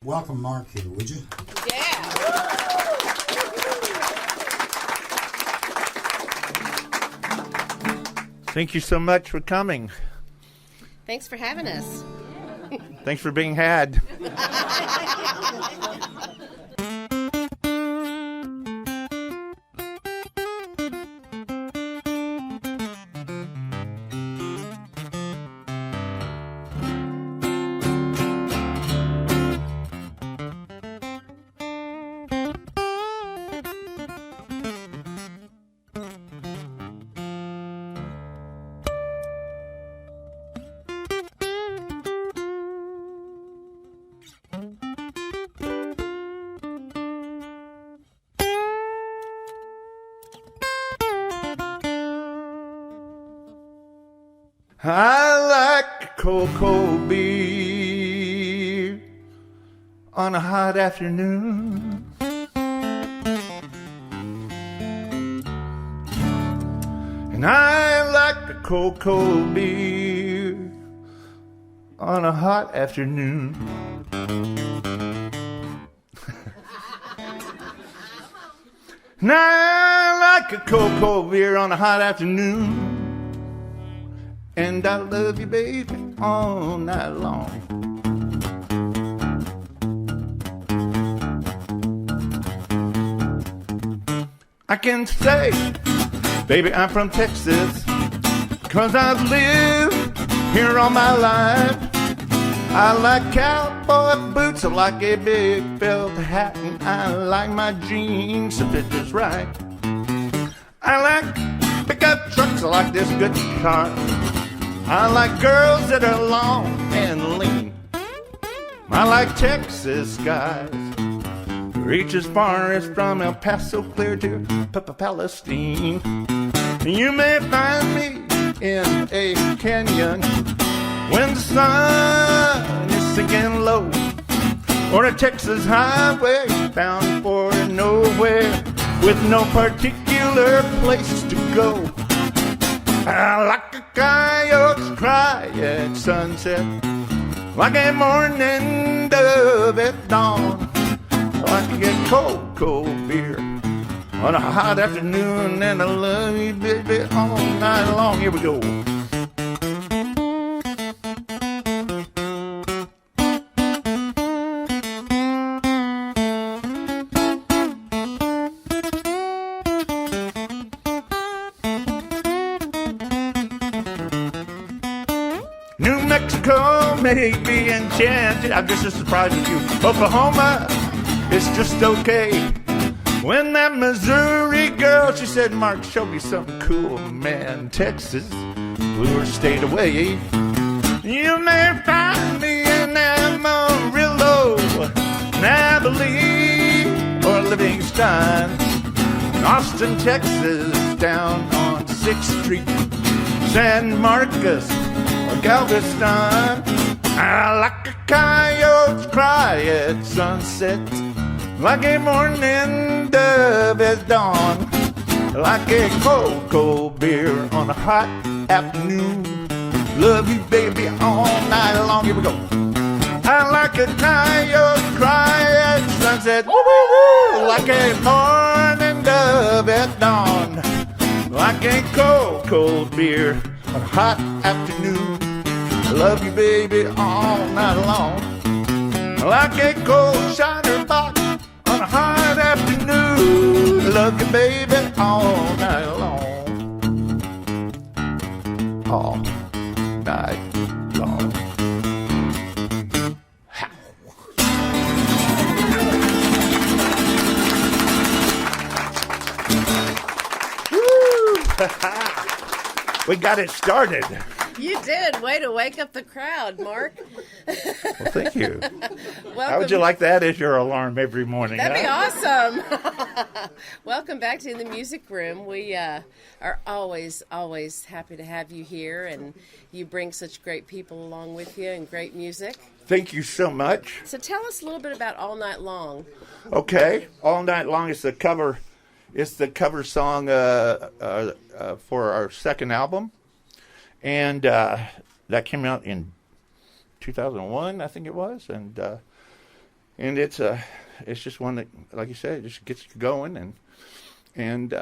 Welcome Mark here, would you? Yeah. Thank you so much for coming. Thanks for having us. Thanks for being had. I like cocoa beer on a hot afternoon. And I like a cocoa beer on a hot afternoon. And I like a cocoa beer on a hot afternoon. And I love you, baby, all night long. I can say, baby, I'm from Texas, 'cause I've lived here all my life. I like cowboy boots, I like a big felt hat, and I like my jeans to fit just right. I like pickup trucks, I like this good car. I like girls that are long and lean. I like Texas skies, reach as far as from El Paso clear to Palestine. You may find me in a canyon when the sun is sinking low, or a Texas highway bound for nowhere with no particular place to go. I like a coyote's cry at sunset, like a morning dove at dawn. I like to get cocoa beer on a hot afternoon, and I love you, baby, all night long. Here we go. New Mexico may be enchanted, I'm just as surprised as you. Oklahoma, it's just okay. When that Missouri girl, she said, Mark, show me something cool, man. Texas blew her state away. You may find me in Amarillo, Abilene, or Livingston, Austin, Texas, down on 6th Street, San Marcos, Galveston. I like a coyote's cry at sunset, like a morning dove at dawn, like a cocoa beer on a hot afternoon. Love you, baby, all night long. Here we go. I like a coyote's cry at sunset, woo-woo-woo, like a morning dove at dawn, like a cocoa beer on a hot afternoon. I love you, baby, all night long. Like a cold shiner box on a hot afternoon. I love you, baby, all night long. All night long. Woo! We got it started. You did. Way to wake up the crowd, Mark. Well, thank you. Welcome. How would you like that as your alarm every morning? That'd be huh? awesome. Welcome back to the music room. We are always happy to have you here, and you bring such great people along with you and great music. Thank you so much. So tell us a little bit about All Night Long. Okay, All Night Long is the cover. It's the cover song for our second album. And that came out in 2001, I think it was. And it's just one that, like you said, just gets you going. And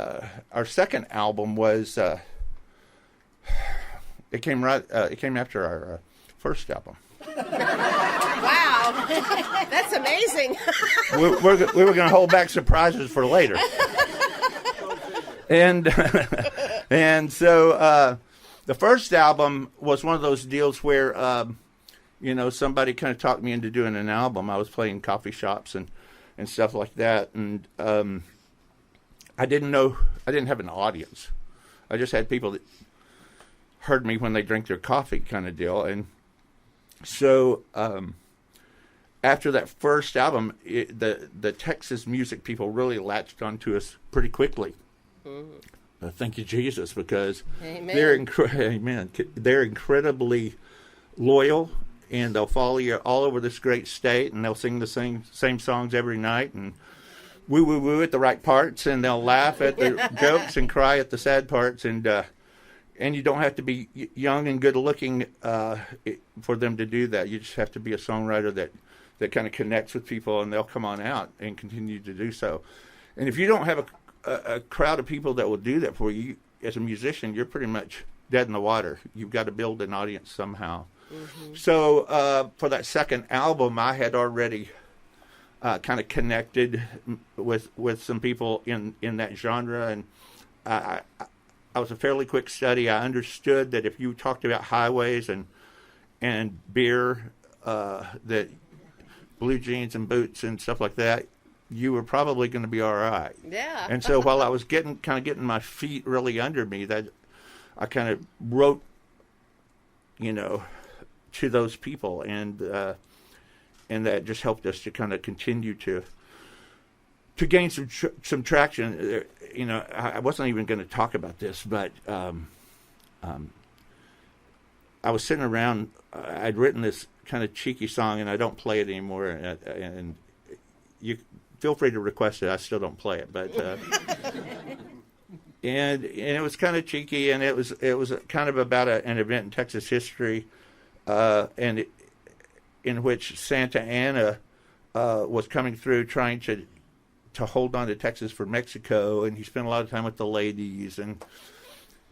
our second album was it came after our first album. Wow, that's amazing. we were going to hold back surprises for later. And so the first album was one of those deals where somebody kind of talked me into doing an album. I was playing coffee shops and stuff like that, and I didn't have an audience. I just had people that heard me when they drank their coffee, kind of deal. And so after that first album, the Texas music people really latched onto us pretty quickly. Thank you, Jesus, because Amen. They're incredibly loyal, and they'll follow you all over this great state, and they'll sing the same songs every night, and woo woo woo at the right parts, and they'll laugh at the jokes and cry at the sad parts, and you don't have to be young and good looking for them to do that. You just have to be a songwriter that kind of connects with people, and they'll come on out and continue to do so. And if you don't have a crowd of people that will do that for you as a musician, you're pretty much dead in the water. You've got to build an audience somehow. Mm-hmm. So for that second album, I had already kind of connected with some people in that genre, and I was a fairly quick study. I understood that if you talked about highways and beer, that blue jeans and boots and stuff like that, you were probably going to be all right. Yeah. And so while I was getting my feet really under me, that I kind of wrote, to those people, and that just helped us to kind of continue to gain some traction. I wasn't even going to talk about this, but I was sitting around. I'd written this kind of cheeky song, and I don't play it anymore. And you feel free to request it. I still don't play it, but and it was kind of cheeky, and it was kind of about an event in Texas history, and in which Santa Anna was coming through trying to hold on to Texas for Mexico, and he spent a lot of time with the ladies, and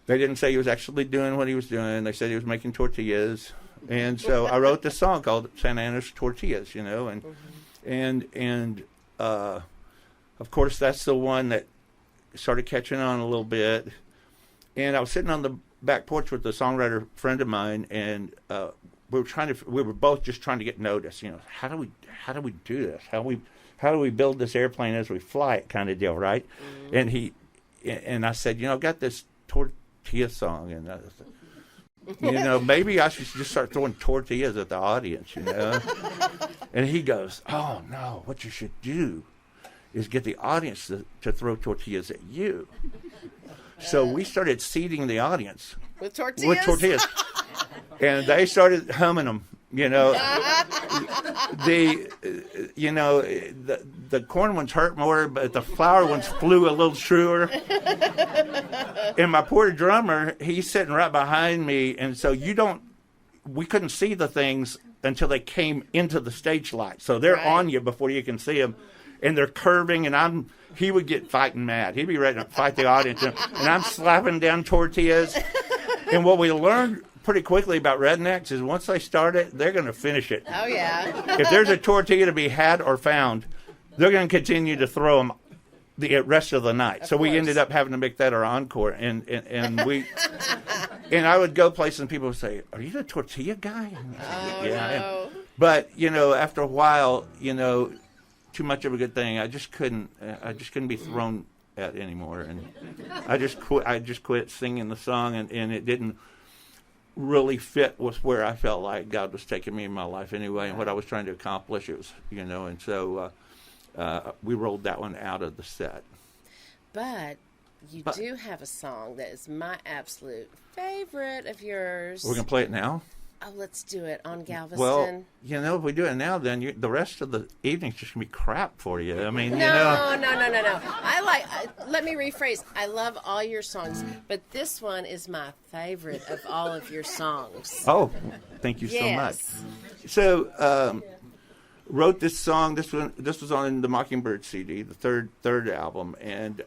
they didn't say he was actually doing what he was doing. They said he was making tortillas, and so I wrote this song called Santa Anna's Tortillas, and of course that's the one that started catching on a little bit. And I was sitting on the back porch with a songwriter friend of mine, and we were both just trying to get noticed. How do we do this? How do we build this airplane as we fly it, kind of deal, right? Mm-hmm. And I said, I've got this tortilla song, and maybe I should just start throwing tortillas at the audience, And he goes, "Oh no, what you should do is get the audience to throw tortillas at you." So we started seeding the audience with tortillas, and they started humming them. The corn ones hurt more, but the flour ones flew a little truer. And my poor drummer, he's sitting right behind me, and so we couldn't see the things until they came into the stage light. So they're on you before you can see them, and they're curving, and he would get fighting mad. He'd be ready to fight the audience, and I'm slapping down tortillas. And what we learned pretty quickly about rednecks is once they start it, they're going to finish it. Oh, yeah. If there's a tortilla to be had or found, they're going to continue to throw them the rest of the night. So we ended up having to make that our encore. And I would go places and people would say, "Are you the tortilla guy?" Yeah. No. But, after a while, too much of a good thing. I just couldn't be thrown at anymore. And I just quit singing the song, and it didn't really fit with where I felt like God was taking me in my life anyway, and what I was trying to accomplish. It was, and so we rolled that one out of the set. But you do have a song that is my absolute favorite of yours. We're going to play it now? Oh, let's do it on Galveston. Well, if we do it now, then the rest of the evening's just going to be crap for you. I mean, No. Let me rephrase. I love all your songs, but this one is my favorite of all of your songs. Oh, thank you so much. So, wrote this song. This was on the Mockingbird CD, the third album, and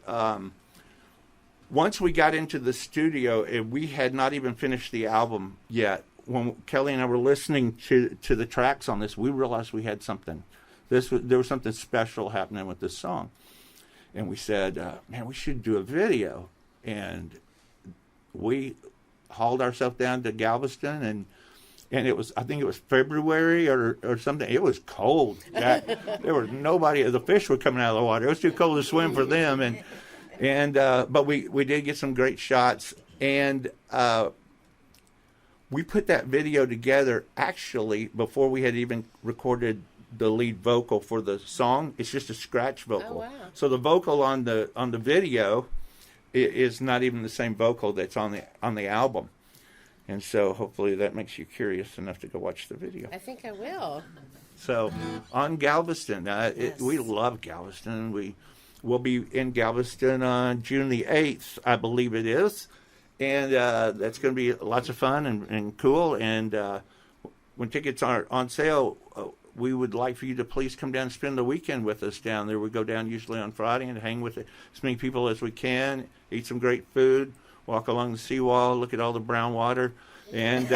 once we got into the studio, we had not even finished the album yet. When Kelly and I were listening to the tracks on this, we realized we had something. There was something special happening with this song, and we said, "Man, we should do a video." And we hauled ourselves down to Galveston, and it was, I think it was February or something. It was cold. There was nobody. The fish were coming out of the water. It was too cold to swim for them, but we did get some great shots, and we put that video together actually before we had even recorded the lead vocal for the song. It's just a scratch vocal. Oh, wow. So the vocal on the video is not even the same vocal that's on the album. And so hopefully that makes you curious enough to go watch the video. I think I will. So on Galveston, Yes. we love Galveston. We'll be in Galveston on June the 8th, I believe it is. And that's going to be lots of fun and cool. And when tickets are on sale, we would like for you to please come down and spend the weekend with us down there. We go down usually on Friday and hang with as many people as we can, eat some great food, walk along the seawall, look at all the brown water. And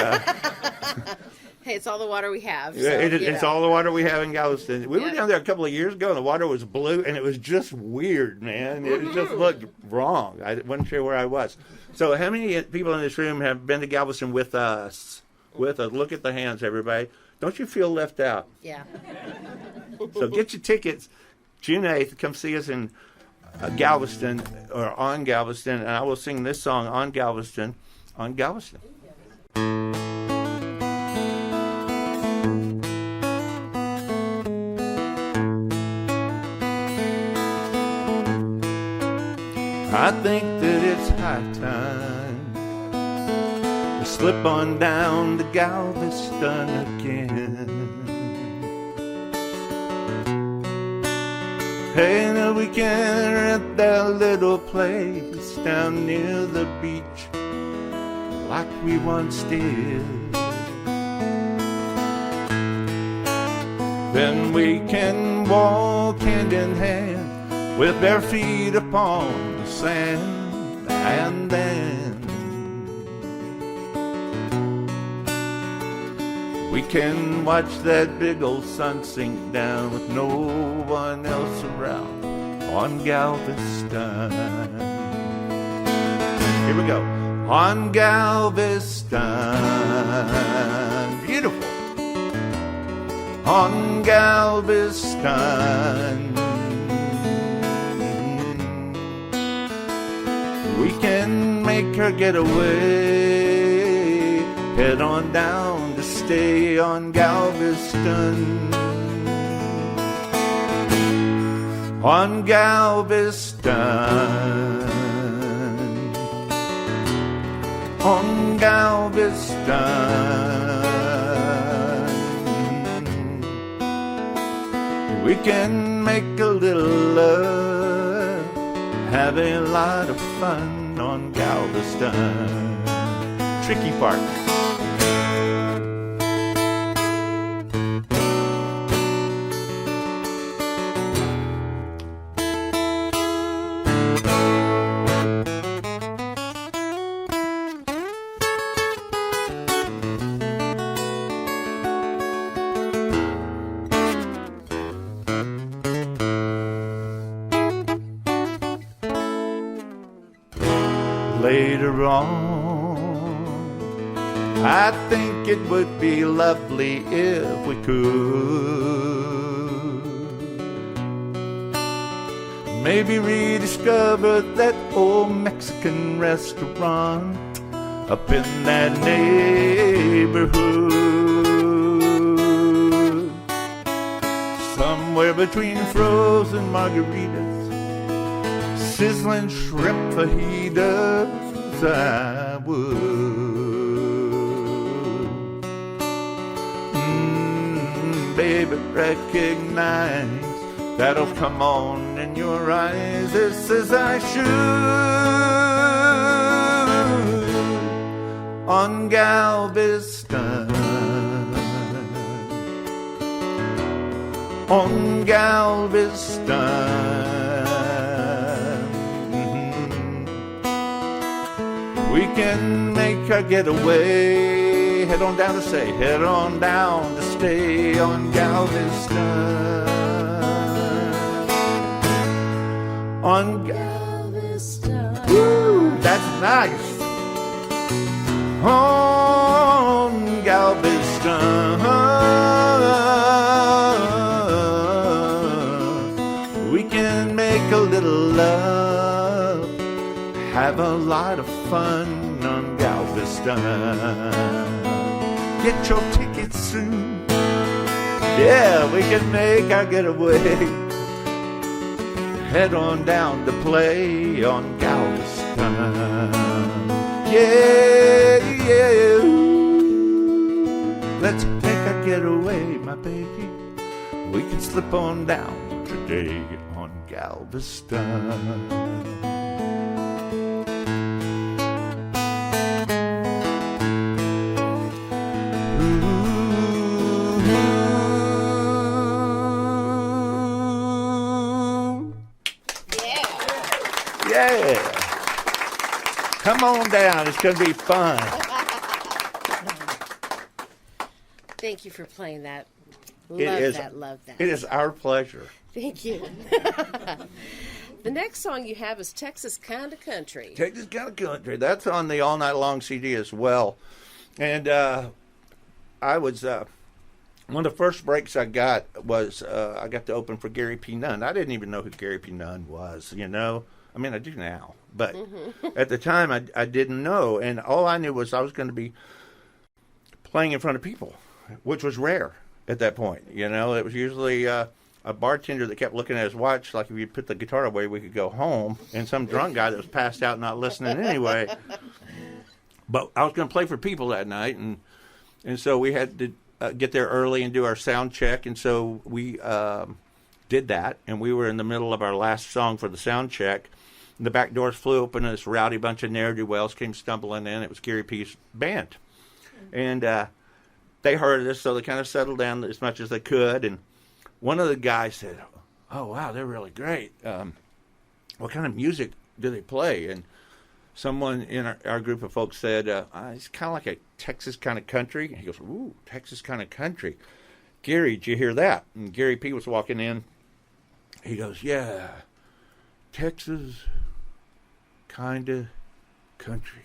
Hey, it's all the water we have. So, it's all the water we have in Galveston. We were down there a couple of years ago, and the water was blue, and it was just weird, man. It just looked wrong. I wasn't sure where I was. So how many people in this room have been to Galveston with us? With us. Look at the hands, everybody. Don't you feel left out? Yeah. So get your tickets June 8th. Come see us in Galveston, or on Galveston, and I will sing this song on Galveston. On Galveston. I think that it's high time to slip on down to Galveston again. Hey, now we can rent that little place down near the beach like we once did. Then we can walk hand in hand with bare feet upon the sand, and then we can watch that big old sun sink down with no one else around on Galveston. Here we go. On Galveston. Beautiful. On Galveston. We can make her get away. Head on down to stay on Galveston. On Galveston. On Galveston. We can make a little love, have a lot of fun on Galveston. Tricky part. Later on, I think it would be lovely if we could maybe rediscover that old Mexican restaurant up in that neighborhood. Somewhere between frozen margaritas, sizzling shrimp fajitas, I would. Baby, recognize that'll come on in your eyes just as I should. On Galveston. on Galveston. We can make our getaway. Head on down to stay. Head on down to stay on Galveston. On Galveston. Woo, that's nice. On Galveston. We can make a little love. Have a lot of fun on Galveston. Get your tickets soon. Yeah, we can make our getaway. Head on down to play on Galveston. Yeah, yeah. Let's take our getaway, my baby. We can slip on down today on Galveston. Yeah. Come on down. It's going to be fun. Thank you for playing that. Love that. It is our pleasure. Thank you. The next song you have is Texas Kinda Country. Texas Kinda Country. That's on the All Night Long CD as well. And I was... one of the first breaks I got was I got to open for Gary P. Nunn. I didn't even know who Gary P. Nunn was, you know. I mean, I do now. But at the time, I didn't know. And all I knew was I was going to be playing in front of people, which was rare at that point. You know, it was usually a bartender that kept looking at his watch, like if you put the guitar away, we could go home, and some drunk guy that was passed out not listening anyway. But I was going to play for people that night, and so we had to get there early and do our sound check, and so we did that, and we were in the middle of our last song for the sound check, and the back doors flew open, and this rowdy bunch of ne'er-do-wells came stumbling in. It was Gary P's band, and they heard us, so they kind of settled down as much as they could, and one of the guys said, "Oh, wow, they're really great. What kind of music do they play?" And someone in our group of folks said, "It's kind of like a Texas kind of country." And he goes, "Ooh, Texas kind of country. Gary, did you hear that?" And Gary P was walking in. He goes, "Yeah, Texas kind of country.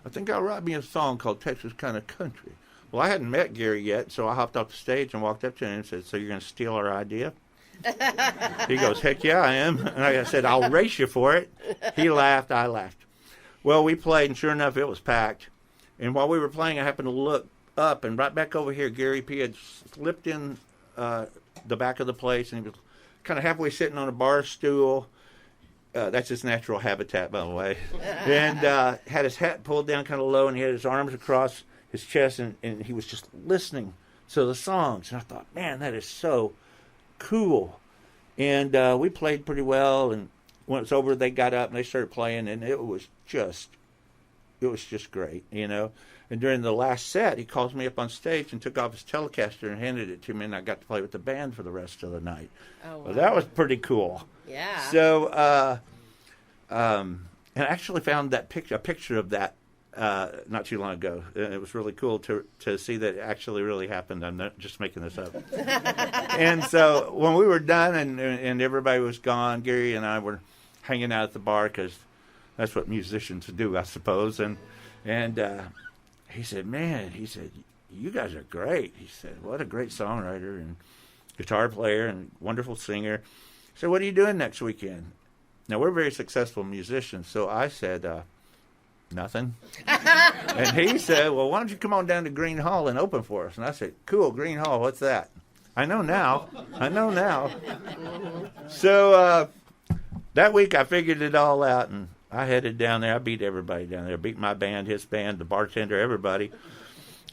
I think I'll write me a song called Texas Kind of Country." Well, I hadn't met Gary yet, so I hopped off the stage and walked up to him and said, "So you're going to steal our idea?" He goes, "Heck yeah, I am." And I said, "I'll race you for it." He laughed, I laughed. Well, we played, and sure enough, it was packed. And while we were playing, I happened to look up, and right back over here, Gary P had slipped in the back of the place, and he was kind of halfway sitting on a bar stool. That's his natural habitat, by the way. And had his hat pulled down kind of low, and he had his arms across his chest, and he was just listening to the songs. And I thought, man, that is so cool. And we played pretty well, and when it was over, they got up and they started playing, and it was just great, you know. And during the last set, he calls me up on stage and took off his Telecaster and handed it to me, and I got to play with the band for the rest of the night. Oh, wow. Well, that was pretty cool. Yeah. So, and I actually found a picture of that not too long ago. It was really cool to see that it actually really happened. I'm not just making this up. And so when we were done and everybody was gone, Gary and I were hanging out at the bar because that's what musicians do, I suppose. And he said, "Man," he said, "you guys are great." He said, "What a great songwriter and guitar player and wonderful singer." So what are you doing next weekend? Now, we're very successful musicians, so I said, "Nothing." And he said, "Well, why don't you come on down to Green Hall and open for us?" And I said, "Cool, Green Hall, what's that?" I know now. So that week I figured it all out, and I headed down there. I beat everybody down there. I beat my band, his band, the bartender, everybody.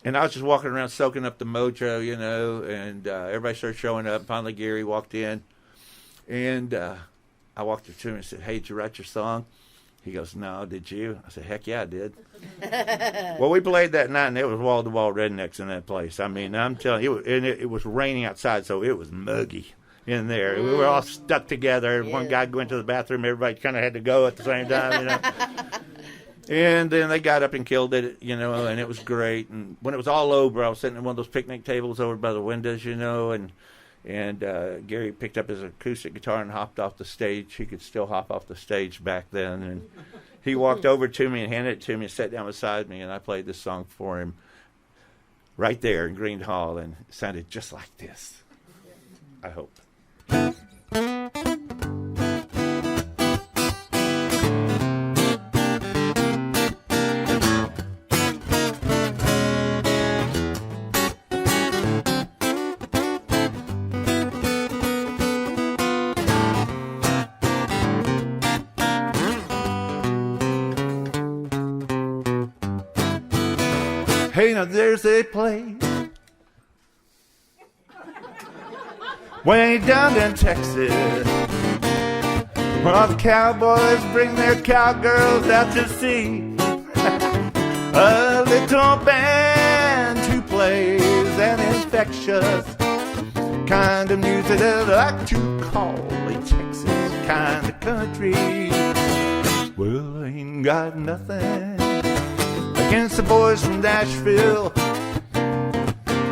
And I was just walking around soaking up the mojo, you know, and everybody started showing up. Finally, Gary walked in, and I walked up to him and said, "Hey, did you write your song?" He goes, "No, did you?" I said, "Heck yeah, I did." Well, we played that night, and it was wall-to-wall rednecks in that place. I mean, I'm telling you, and it was raining outside, so it was muggy. in there. We were all stuck together. Yeah. One guy went to the bathroom. Everybody kind of had to go at the same time, you know. And then they got up and killed it, you know, and it was great. And when it was all over, I was sitting at one of those picnic tables over by the windows, you know, and Gary picked up his acoustic guitar and hopped off the stage. He could still hop off the stage back then. And he walked over to me and handed it to me and sat down beside me, and I played this song for him right there in Green Hall, and it sounded just like this, I hope. Hey, now there's a place way down in Texas where the cowboys bring their cowgirls out to see a little band who plays an infectious kind of music that I like to call a Texas kind of country. Well, I ain't got nothing against the boys from Nashville,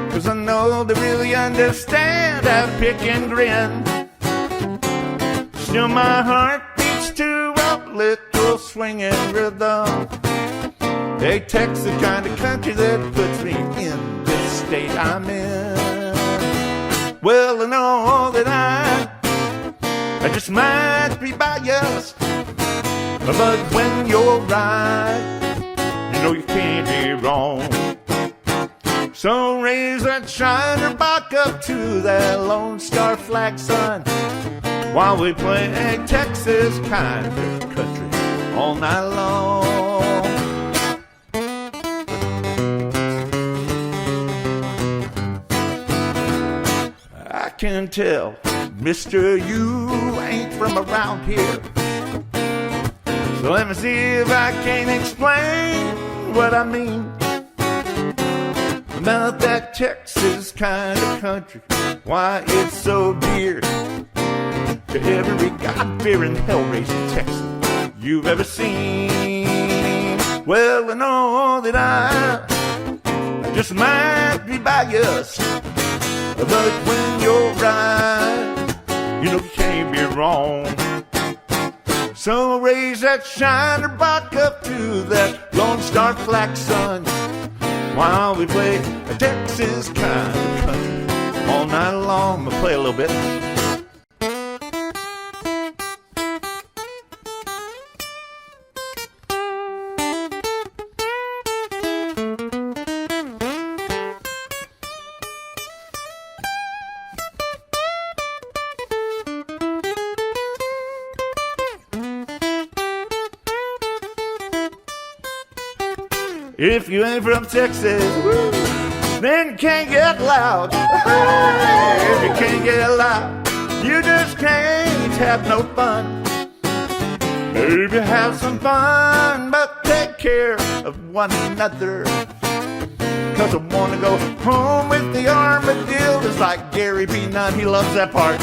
'cause I know they really understand how to pick and grin. Still my heart beats to a little swinging rhythm, a Texas kind of country that puts me in this state I'm in. Well, I know that I just might be biased, but when you're right, you know you can't be wrong. So raise that shiner back up to that Lone Star flag, son, while we play a Texas kind of country all night long. I can tell, mister, you ain't from around here. So let me see if I can explain what I mean about that Texas kind of country, why it's so dear to every God-fearing hell-raising Texan you've ever seen. Well, I know that I just might be biased, but when you're right, you know you can't be wrong. So raise that shiner back up to that Lone Star flag, son, while we play a Texas kind of country all night long. I'm gonna play a little bit. If you ain't from Texas, woo, then you can't get loud. If you can't get loud, you just can't have no fun. Maybe have some fun, but take care of one another. 'Cause I wanna go home with the armadillo, just like Gary B. Nunn, he loves that part.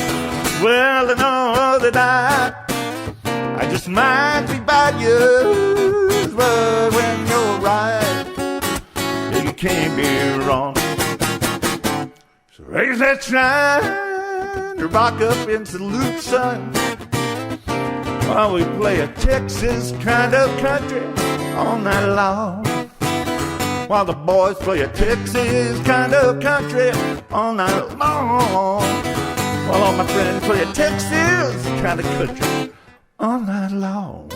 Well, I know that I just might be biased, but when you're right, you can't be wrong. So raise that shine, rock up and salute, son, while we play a Texas kind of country all night long. While the boys play a Texas kind of country all night long. While all my friends play a Texas kind of country all night long.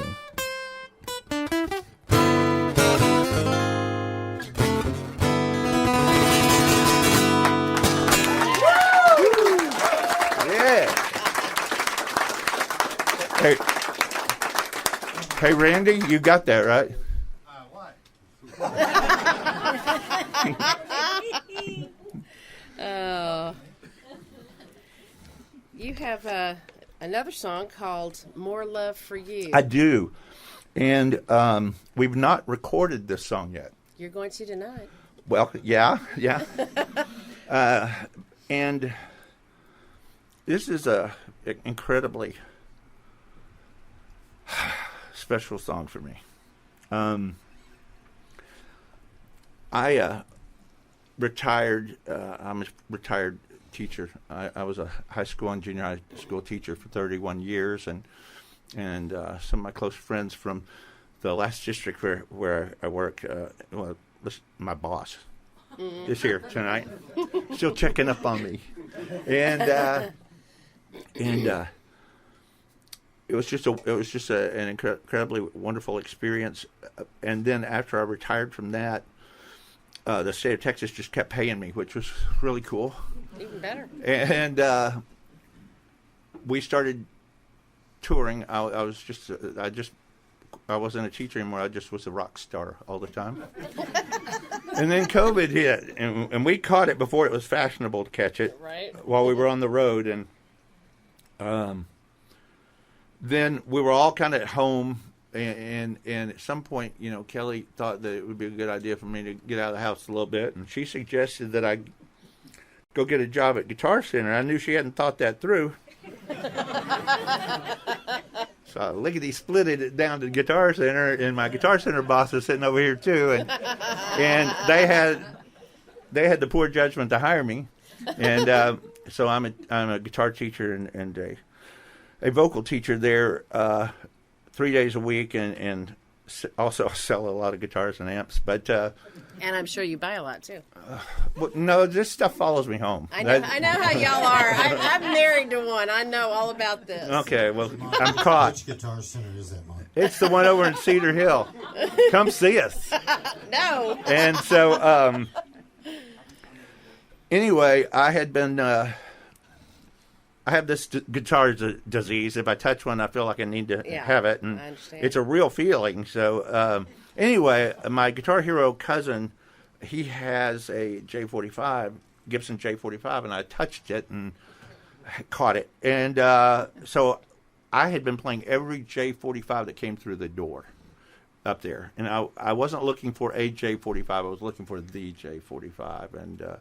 Yeah. Hey, Randy, you got that right? What? Oh. You have another song called More Love for You. I do. And we've not recorded this song yet. You're going to tonight. Well, yeah. And This is a incredibly special song for me. I retired. I'm a retired teacher. I was a high school and junior high school teacher for 31 years, and some of my close friends from the last district where I work. Well, my boss is here tonight, still checking up on me, and it was just an incredibly wonderful experience. And then after I retired from that, the state of Texas just kept paying me, which was really cool. Even better. And we started touring. I wasn't a teacher anymore. I just was a rock star all the time. And then COVID hit, and we caught it before it was fashionable to catch it. Right. While we were on the road, and then we were all kind of at home, and at some point, Kelly thought that it would be a good idea for me to get out of the house a little bit, and she suggested that I go get a job at Guitar Center. I knew she hadn't thought that through. So I lickety-splitted it down to Guitar Center, and my Guitar Center boss was sitting over here too, and they had the poor judgment to hire me, and so I'm a guitar teacher and a vocal teacher there 3 days a week, and also sell a lot of guitars and amps. But and I'm sure you buy a lot too. Well, no, this stuff follows me home. I know how y'all are. I'm married to one. I know all about this. Okay, well, I'm caught. Which Guitar Center is that, Mike? It's the one over in Cedar Hill. Come see us. No. And so, anyway, I had been. I have this guitar disease. If I touch one, I feel like I need to have it, and I understand. It's a real feeling. So, anyway, my Guitar Hero cousin, he has a J45, Gibson J45, and I touched it and caught it. And so I had been playing every J45 that came through the door up there. And I wasn't looking for a J45. I was looking for the J45. And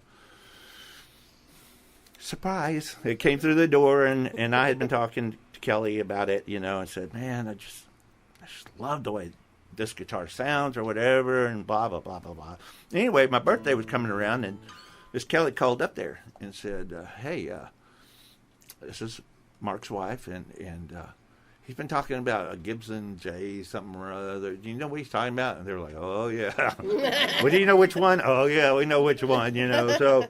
surprise, it came through the door, and I had been talking to Kelly about it, and said, man, I just love the way this guitar sounds or whatever, and blah, blah, blah, blah, blah. Anyway, my birthday was coming around, and Miss Kelly called up there and said, hey, this is Mark's wife, and he's been talking about a Gibson J something or other. Do you know what he's talking about? And they were like, oh, yeah. Well, do you know which one? Oh, yeah, we know which one, So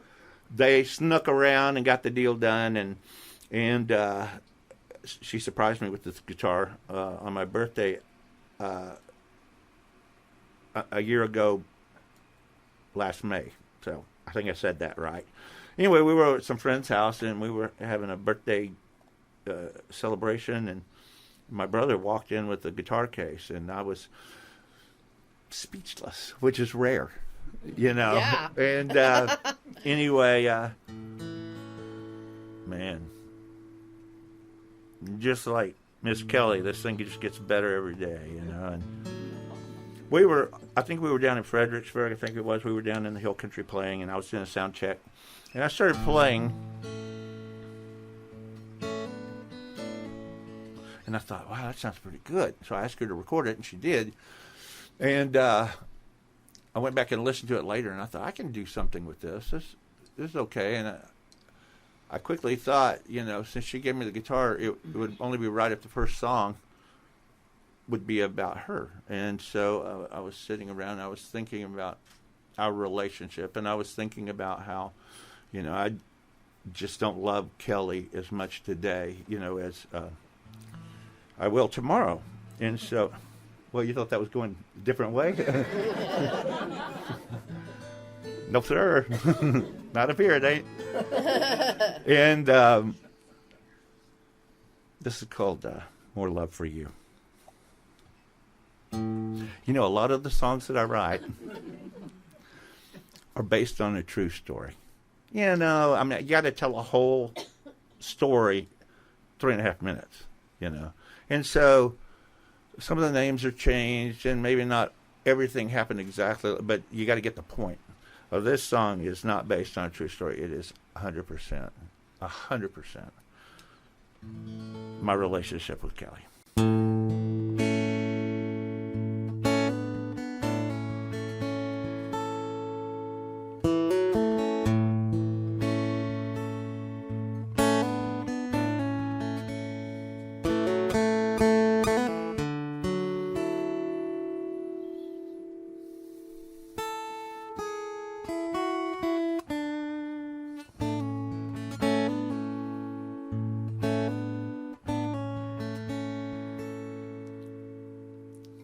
they snuck around and got the deal done, and she surprised me with this guitar on my birthday a year ago last May. So I think I said that right. Anyway, we were at some friend's house, and we were having a birthday celebration, and my brother walked in with a guitar case, and I was speechless, which is rare, Yeah. And anyway, man, just like Miss Kelly, this thing just gets better every day, and I think we were down in Fredericksburg, I think it was. We were down in the Hill Country playing, and I was doing a sound check. And I started playing, and I thought, wow, that sounds pretty good. So I asked her to record it, and she did. And I went back and listened to it later, and I thought, I can do something with this. This is okay. And I quickly thought, since she gave me the guitar, it would only be right if the first song would be about her. And so I was sitting around, I was thinking about our relationship, and I was thinking about how, I just don't love Kelly as much today, as I will tomorrow. And so, well, you thought that was going a different way? No, sir. Not up here, it ain't. And this is called More Love for You. A lot of the songs that I write are based on a true story. You got to tell a whole story 3.5 minutes, And so some of the names are changed, and maybe not everything happened exactly, but you got to get the point. This song is not based on a true story. It is 100%. my relationship with Kelly.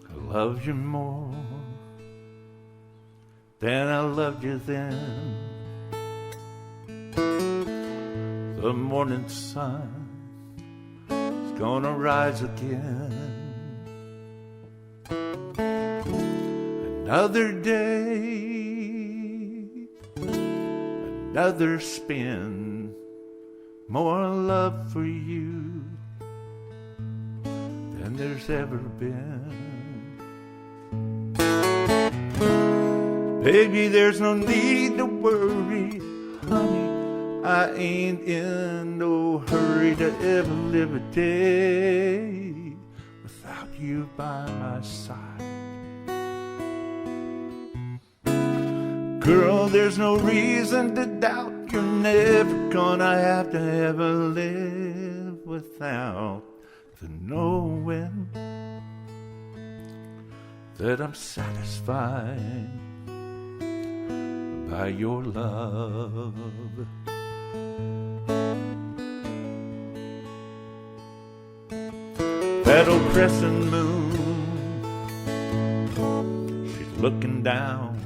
I love you more than I loved you then. The morning sun is gonna rise again. Another day, another spin, more love for you than there's ever been. Baby, there's no need to worry, honey. I ain't in no hurry to ever live a day without you by my side. Girl, there's no reason to doubt you're never gonna have to ever live without the knowing that I'm satisfied by your love. That old crescent moon, she's looking down.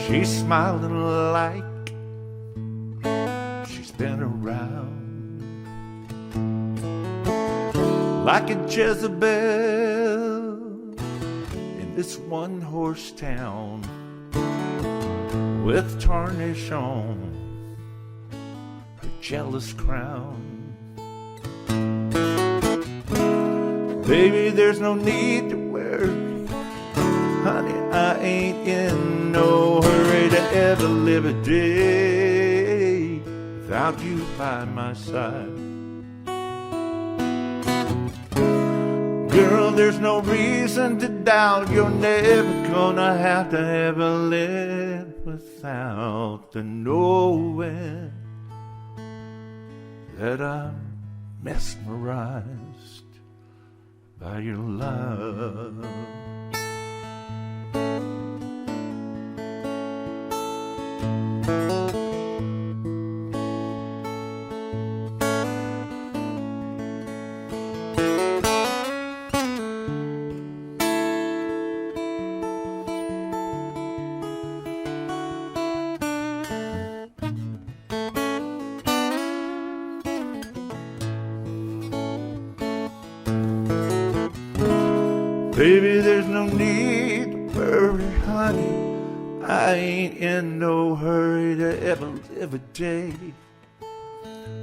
She's smiling like she's been around. Like a Jezebel in this one-horse town, with tarnish on her jealous crown. Baby, there's no need to worry, honey, I ain't in no hurry to ever live a day without you by my side. Girl, there's no reason to doubt you're never gonna have to ever live without the knowing that I'm mesmerized by your love. Baby, there's no need to worry, honey. I ain't in no hurry to ever live a day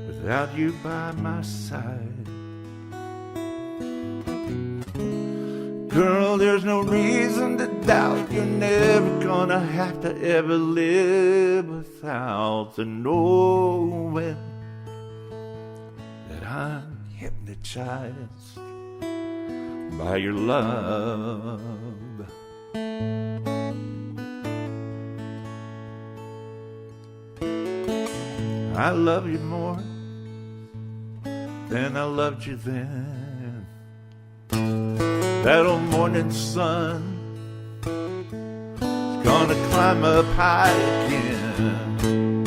without you by my side. Girl, there's no reason to doubt you're never gonna have to ever live without the knowing that I'm hypnotized by your love. I love you more than I loved you then. That old morning sun is gonna climb up high again,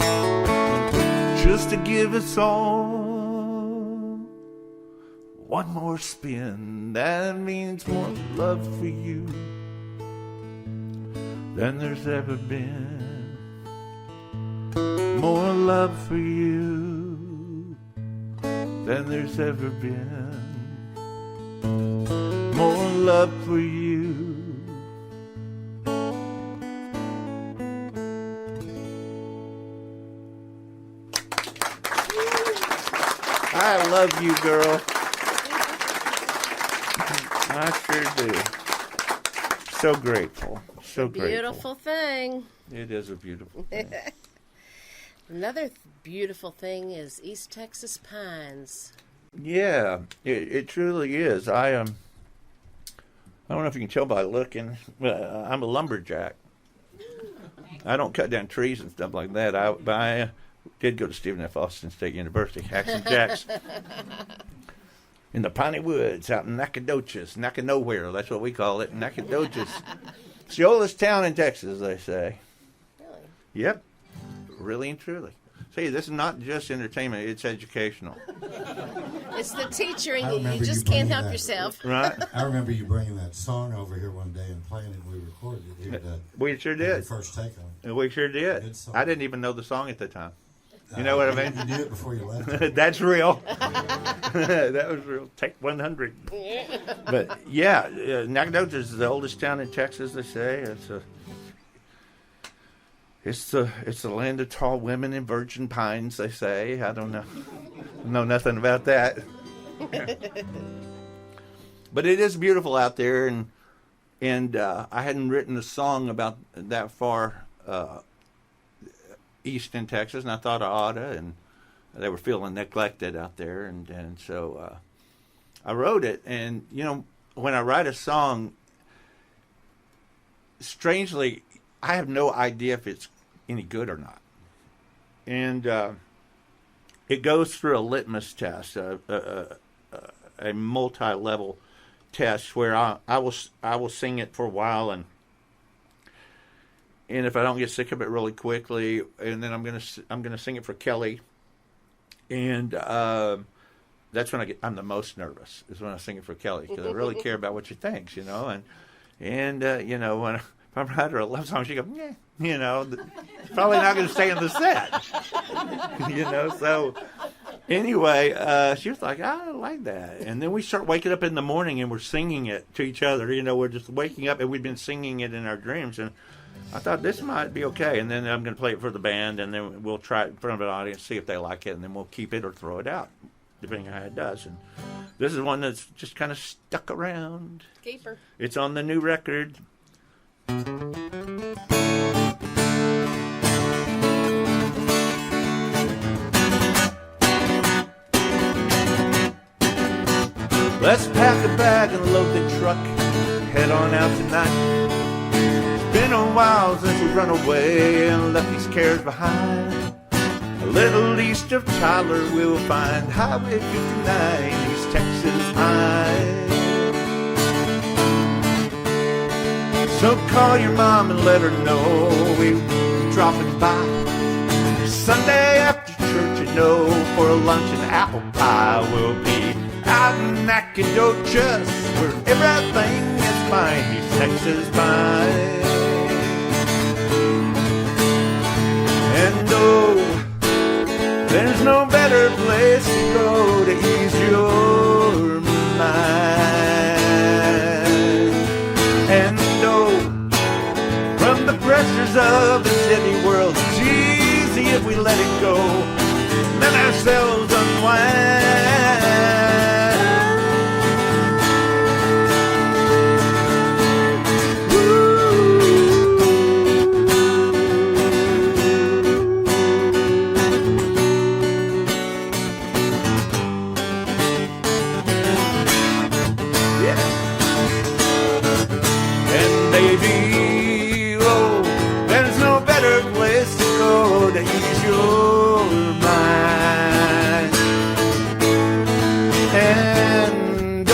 just to give us all one more spin. That means more love for you than there's ever been. More love for you than there's ever been. More love for you. I love you, girl. I sure do. So grateful. So grateful. Beautiful thing. It is a beautiful thing. Another beautiful thing is East Texas pines. Yeah, it truly is. I don't know if you can tell by looking, but I'm a lumberjack. I don't cut down trees and stuff like that. But I did go to Stephen F. Austin State University, Hacks and Jacks, in the piney woods out in Nacogdoches, Nowhere. That's what we call it, Nacogdoches. It's the oldest town in Texas, they say. Really? Yep, really and truly. See, this is not just entertainment; it's educational. It's the teachering. I You remember just you can't bringing help that. yourself. Right? I remember you bringing that song over here one day and playing it. We recorded it here. We sure The did. first take on We sure did. Good song. I didn't even know the song at the time. it. You know what I mean? You did it before you left. That's real. That was real. Take 100. But yeah, Nacogdoches is the oldest town in Texas. They say it's the land of tall women and virgin pines. They say. I don't know nothing about that. But it is beautiful out there, and I hadn't written a song about that far east in Texas, and I thought I oughta, and they were feeling neglected out there, and so I wrote it. And when I write a song, strangely, I have no idea if it's any good or not, and it goes through a litmus test, a multi-level test where I will sing it for a while, and if I don't get sick of it really quickly, and then I'm gonna sing it for Kelly, and that's when I'm the most nervous, is when I sing it for Kelly, because I really care about what she thinks, and when if I'm writing her a love song, she goes, yeah, probably not gonna stay in the set, so. Anyway, she was like, I like that. And then we start waking up in the morning and we're singing it to each other. We're just waking up and we've been singing it in our dreams. And I thought this might be okay. And then I'm going to play it for the band, and then we'll try it in front of an audience, see if they like it, and then we'll keep it or throw it out, depending on how it does. And this is one that's just kind of stuck around. Keeper. It's on the new record. Let's pack a bag and load the truck, head on out tonight. It's been a while since we run away and left these cares behind. A little east of Tyler we'll find Highway 59, East Texas Pine. So call your mom and let her know we'll be dropping by Sunday after church, for a lunch and apple pie. We'll be out in Nacogdoches, where everything is fine, East Texas Pine. And there's no better place to go to ease your mind. And from the pressures of the city world, it's easy if we let it go, let ourselves unwind. To ease your mind. And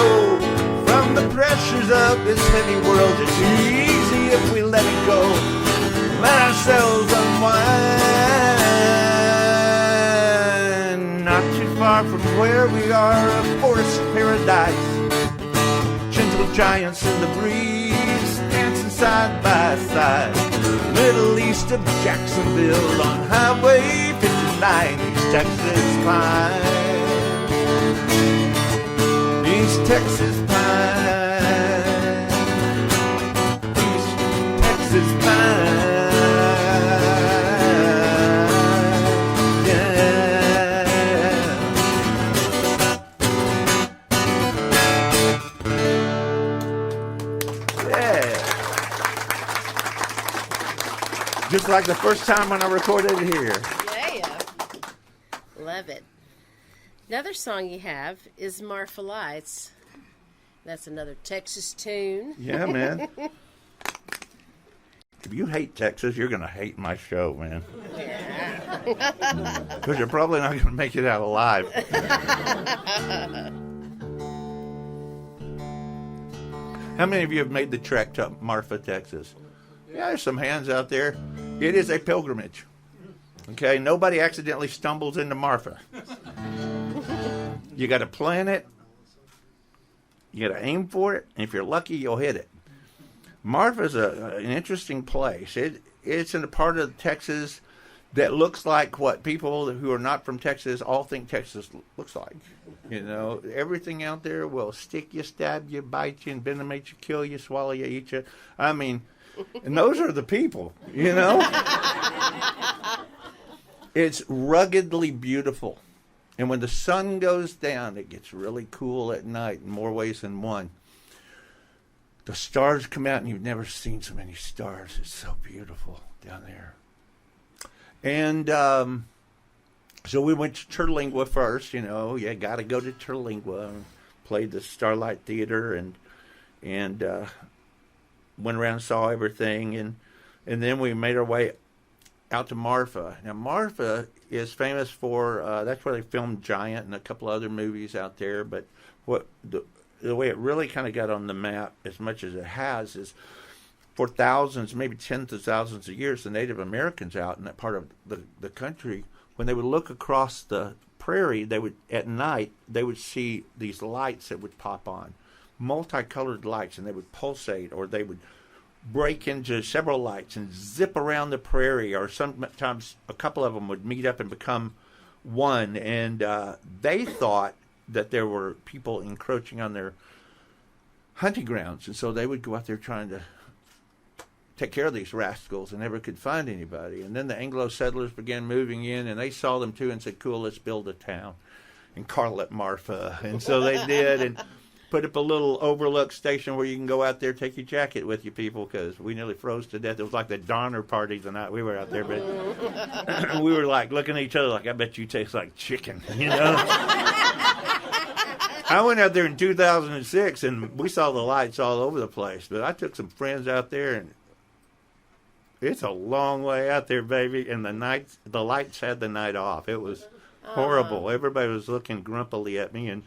from the pressures of this heavy world, it's easy if we let it go, let ourselves unwind. Not too far from where we are, a forest paradise, gentle giants in the breeze, dancing side by side. Little east of Jacksonville on Highway 59, East Texas Pine. East Texas Pine. East Texas Pine. Just like the first time when I recorded it here. Yeah. love it. Another song you have is Marfa Lights. That's another Texas tune. Yeah, man. If you hate Texas, you're going to hate my show, man. Because you're probably not going to make it out alive. How many of you have made the trek to Marfa, Texas? Yeah, there's some hands out there. It is a pilgrimage. Okay, nobody accidentally stumbles into Marfa. You got to plan it. You got to aim for it. And if you're lucky, you'll hit it. Marfa is an interesting place. It's in a part of Texas that looks like what people who are not from Texas all think Texas looks like. You know, everything out there will stick you, stab you, bite you, envenomate you, kill you, swallow you, eat you. I mean, and those are the people, you know? It's ruggedly beautiful. And when the sun goes down, it gets really cool at night in more ways than one. The stars come out, and you've never seen so many stars. It's so beautiful down there. And so we went to Terlingua first, you know. You got to go to Terlingua. Played the Starlight Theater and went around and saw everything. And then we made our way out to Marfa. Now, Marfa is famous for, that's where they filmed Giant and a couple other movies out there. But what the way it really kind of got on the map, as much as it has, is for thousands, maybe tens of thousands of years, the Native Americans out in that part of the country, when they would look across the prairie, they would at night they would see these lights that would pop on, multicolored lights, and they would pulsate, or they would break into several lights and zip around the prairie, or sometimes a couple of them would meet up and become one. And they thought that there were people encroaching on their hunting grounds, and so they would go out there trying to take care of these rascals and never could find anybody. And then the Anglo settlers began moving in, and they saw them too and said, cool, let's build a town and call it Marfa. And so they did, and put up a little overlook station where you can go out there, take your jacket with you, people, because we nearly froze to death. It was like the Donner Party the night we were out there, but we were like looking at each other like, I bet you taste like chicken, you know? I went out there in 2006, and we saw the lights all over the place, but I took some friends out there, and it's a long way out there, baby, and the lights had the night off. It was horrible. Everybody was looking grumpily at me, and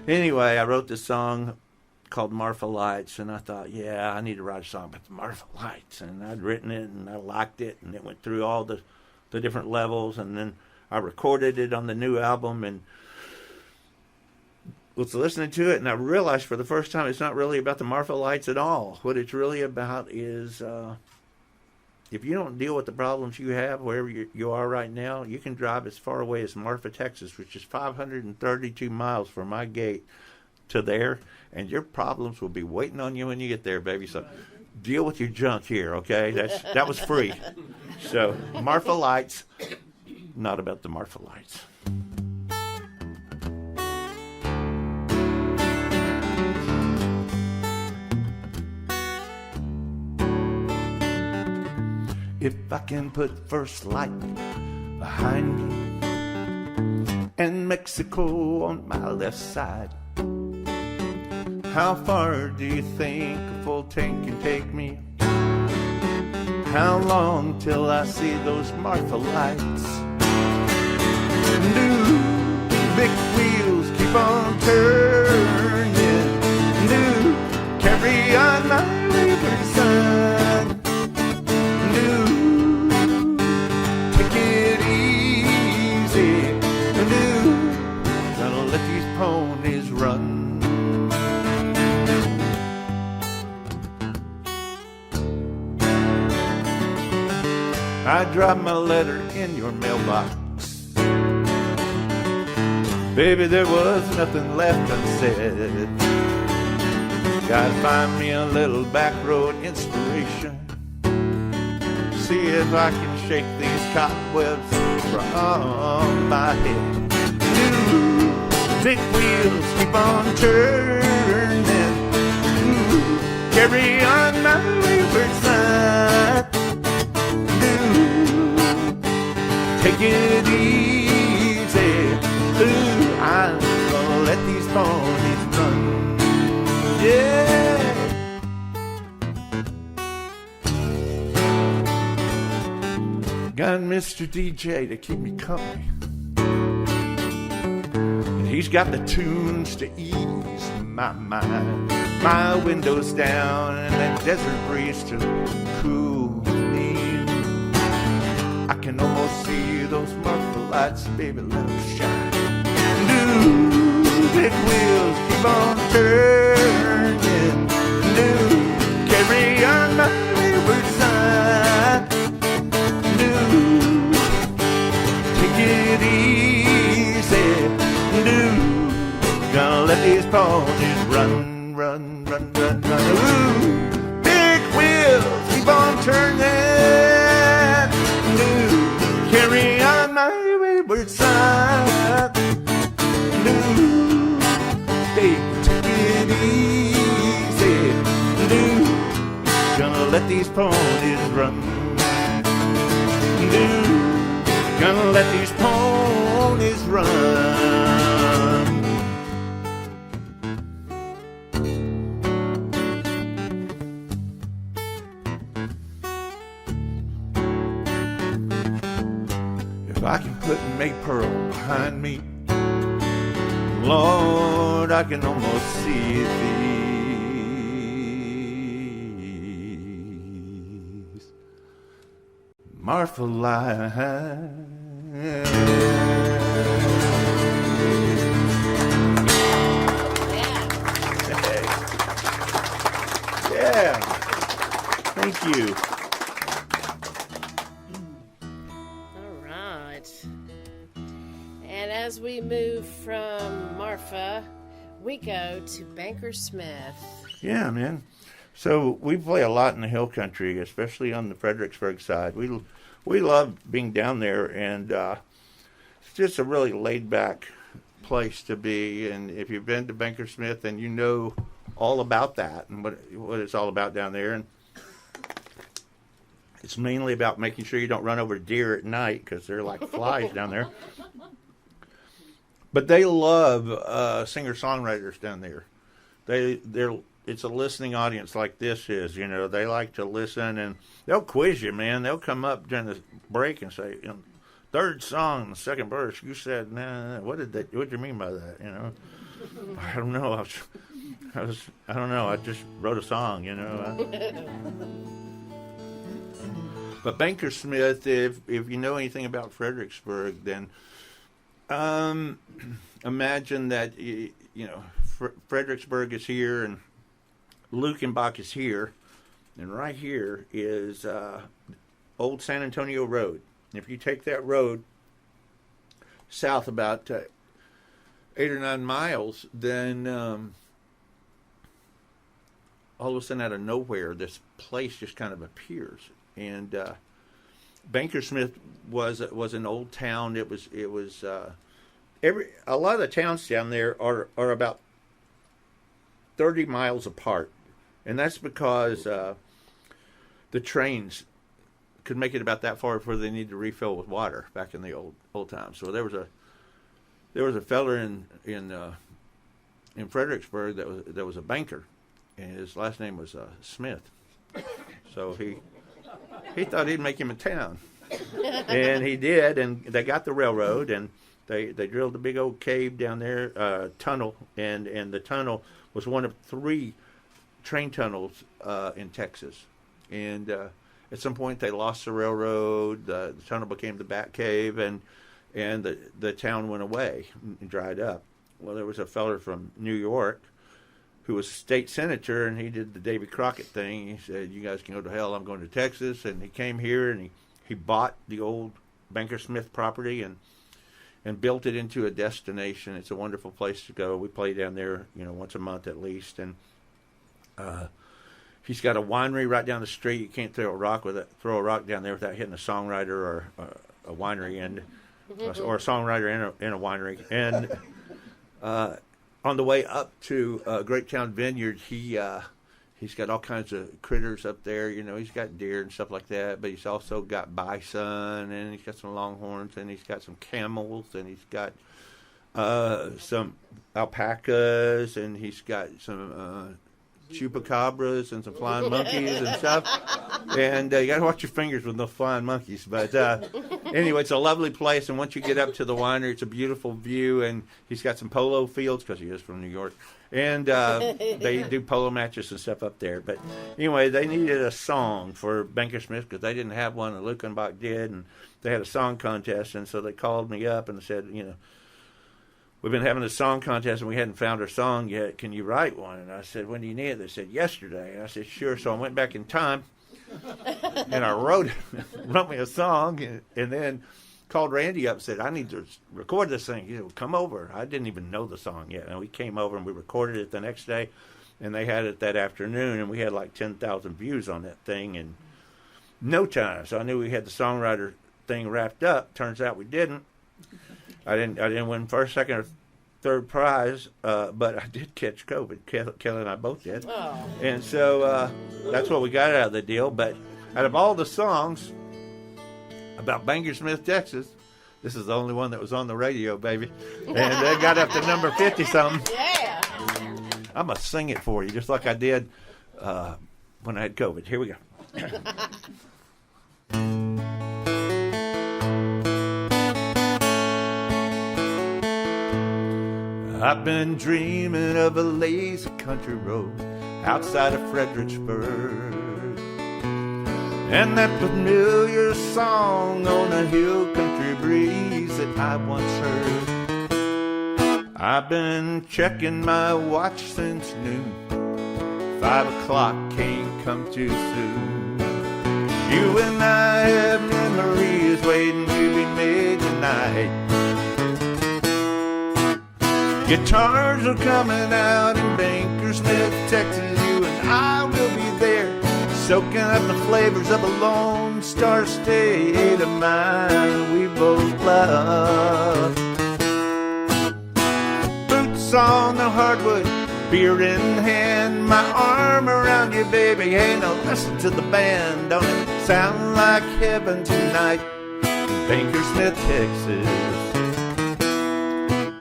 anyway, I wrote this song called Marfa Lights, and I thought, yeah, I need to write a song about the Marfa Lights, and I'd written it, and I liked it, and it went through all the different levels, and then I recorded it on the new album, and was listening to it, and I realized for the first time it's not really about the Marfa Lights at all. What it's really about is if you don't deal with the problems you have wherever you are right now, you can drive as far away as Marfa, Texas, which is 532 miles from my gate to there, and your problems will be waiting on you when you get there, baby. So deal with your junk here, okay? That was free. So Marfa Lights, not about the Marfa Lights. If I can put First Light behind me and Mexico on my left side, how far do you think a full tank can take me? How long till I see those Marfa Lights? New big wheels keep on turning. New carry on my riverside. Ponies run. I dropped my letter in your mailbox. Baby, there was nothing left unsaid. Gotta find me a little back road inspiration. See if I can shake these cobwebs from my head. New big wheels keep on turning. Ooh, carry on my riverside. Ooh, take it easy. Ooh, I'm gonna let these ponies run. Yeah. Got Mr. DJ to keep me company. And he's got the tunes to ease my mind. My windows down and that desert breeze to cool me. I can almost see those marble lights, baby, let them shine. New big wheels keep on turning. New carry on my wayward son. New take it easy. New gonna let these ponies run. Run, run, run, run. Ooh, big wheels keep on turning. New, carry on my wayward son. New, baby, take it easy. New, gonna let these ponies run. New, gonna let these ponies run. If I can put Maypearl behind me, Lord, I can almost see these Marfa lines. Yeah. Thank you. And as we move from Marfa, we go to Banker Smith. Yeah, man. So we play a lot in the hill country, especially on the Fredericksburg side. We love being down there, and it's just a really laid-back place to be. And if you've been to Banker Smith, then you know all about that and what it's all about down there. And it's mainly about making sure you don't run over deer at night because they're like flies down there. But they love singer-songwriters down there. It's a listening audience like this is, you know. They like to listen, and they'll quiz you, man. They'll come up during the break and say, third song, the second verse, you said, nah, what did you mean by that, you know? I don't know. I don't know. I just wrote a song, you know. But Banker Smith, if you know anything about Fredericksburg, then imagine that, Fredericksburg is here and Lukenbach is here, and right here is Old San Antonio Road. If you take that road south about 8 or 9 miles, then all of a sudden out of nowhere, this place just kind of appears. And Banker Smith was an old town. It was a lot of the towns down there are about 30 miles apart, and that's because the trains could make it about that far before they needed to refill with water back in the old times. So there was a feller in Fredericksburg that was a banker, and his last name was Smith. So he thought he'd make him a town, and he did. And they got the railroad, and they drilled a big old cave down there, tunnel, and the tunnel was one of 3 train tunnels in Texas. And at some point they lost the railroad. The tunnel became the Bat Cave, and the town went away and dried up. Well, there was a feller from New York who was a state senator, and he did the Davy Crockett thing. He said, "You guys can go to hell. I'm going to Texas." And he came here, and he bought the old Banker Smith property and built it into a destination. It's a wonderful place to go. We play down there, once a month at least. And he's got a winery right down the street. You can't throw a rock down there without hitting a songwriter or a winery or a songwriter in a winery. And on the way up to Great Town Vineyard, he He's got all kinds of critters up there. He's got deer and stuff like that, but he's also got bison, and he's got some longhorns, and he's got some camels, and he's got some alpacas, and he's got some chupacabras and some flying monkeys and stuff. And you got to watch your fingers with those flying monkeys. But anyway, it's a lovely place, and once you get up to the winery, it's a beautiful view, and he's got some polo fields because he is from New York. And they do polo matches and stuff up there. But anyway, they needed a song for Banker Smith because they didn't have one, and Lukenbach did, and they had a song contest, and so they called me up and said, we've been having a song contest, and we hadn't found our song yet. Can you write one? And I said, when do you need it? They said, yesterday. And I said, sure. So I went back in time, and I wrote me a song, and then called Randy up and said, I need to record this thing. He said, well, come over. I didn't even know the song yet. And we came over, and we recorded it the next day, and they had it that afternoon, and we had like 10,000 views on that thing in no time. So I knew we had the songwriter thing wrapped up. Turns out we didn't. I didn't win first, second, or third prize, but I did catch COVID. Kelly and I both did. Oh. And so that's what we got out of the deal. But out of all the songs about Bangor Smith, Texas, this is the only one that was on the radio, baby. And they got up to number 50-something. Yeah. I'm going to sing it for you, just like I did when I had COVID. Here we go. I've been dreaming of a lazy country road outside of Fredericksburg, and that familiar song on a hill country breeze that I once heard. I've been checking my watch since noon. 5 o'clock can't come too soon. You and I have memories waiting to be made tonight. Guitars are coming out in Banker Smith, Texas. You and I will be there, soaking up the flavors of a Lone Star State of mind we both love. Boots on the hardwood, beer in hand, my arm around you, baby. Hey, now listen to the band. Don't it sound like heaven tonight in Banker Smith, Texas?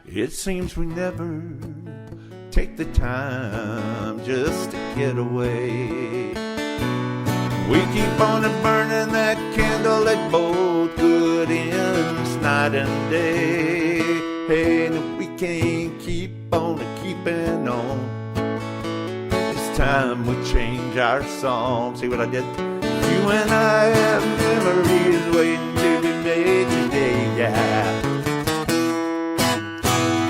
It seems we never take the time just to get away. We keep on burning that candle that both good ends night and day. Hey, no, we can't keep on keeping on. It's time we change our song. See what I did? You and I have memories waiting to be made today, yeah.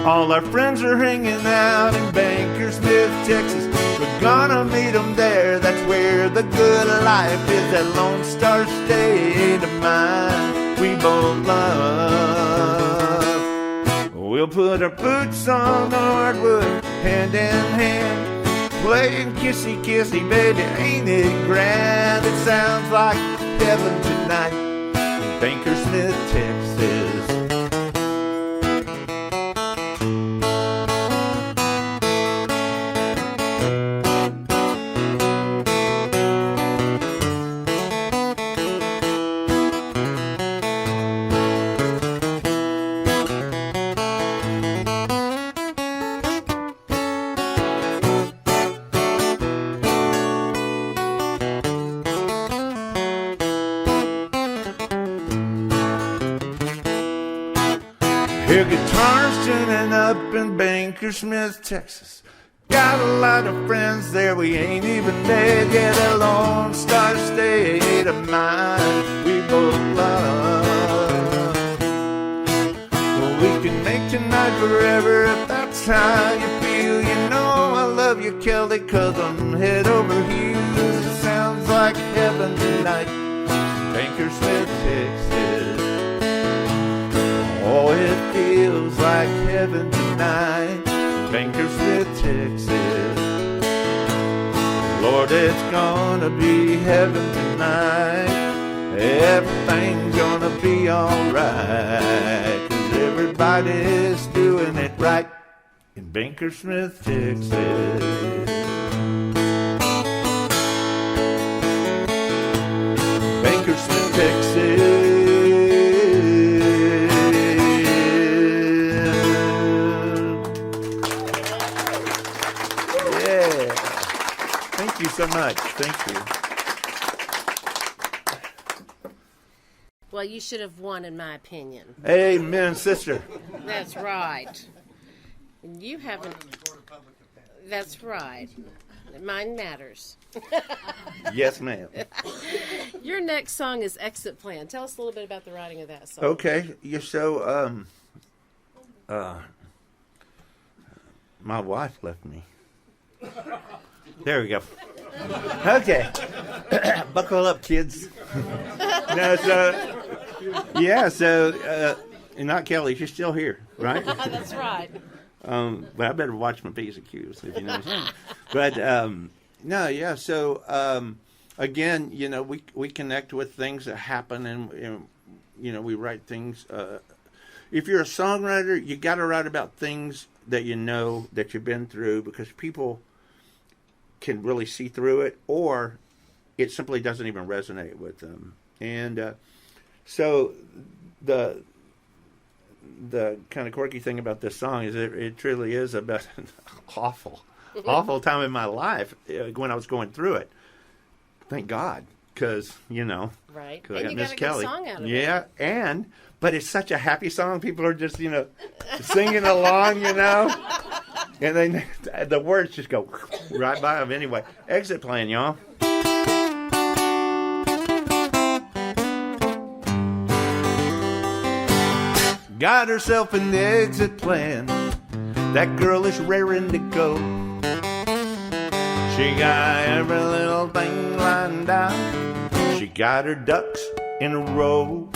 All our friends are hanging out in Banker Smith, Texas. We're gonna meet them there. That's where the good life is, that Lone Star State of mind we both love. We'll put our boots on the hardwood, hand in hand, playing kissy kissy, baby, ain't it grand? It sounds like heaven tonight in Banker Smith, Texas. Hear guitars tuning up in Banker Smith, Texas. Got a lot of friends there, we ain't even dead yet. A Lone Star State of mind we both love. Well, we can make tonight forever if that's how you feel. You know I love you, Kelly, 'cause I'm head over heels. It sounds like heaven tonight, Banker Smith, Texas. Oh, it feels like heaven tonight, Banker Smith, Texas. Lord, it's gonna be heaven tonight. Everything's gonna be alright, 'cause everybody's doing it right in Banker Smith, Texas. Texas. Yeah. Thank you so much. Thank you. Well, you should have won, in my opinion. Amen, sister. That's right. You haven't. That's right. Mine matters. Yes, ma'am. Your next song is Exit Plan. Tell us a little bit about the writing of that song. Okay. Yeah, so, my wife left me. There we go. Okay. Buckle up, kids. Not Kelly. She's still here, right? That's right. But I better watch my P's and Q's, if you know what I'm saying. But, so, again, you know, we connect with things that happen, and you know, we write things. If you're a songwriter, you got to write about things that you know, that you've been through, because people can really see through it, or it simply doesn't even resonate with them. And so the kind of quirky thing about this song is it truly is about an awful time in my life when I was going through it. Thank God, because, you know, right. Cause I And got you Miss got a Kelly. good song out of it. Yeah, but it's such a happy song. People are just, you know, singing along, you know, and then the words just go right by them. Anyway, Exit Plan, y'all. Got herself an exit plan. That girl is raring to go. She got every little thing lined out. She got her ducks in a row.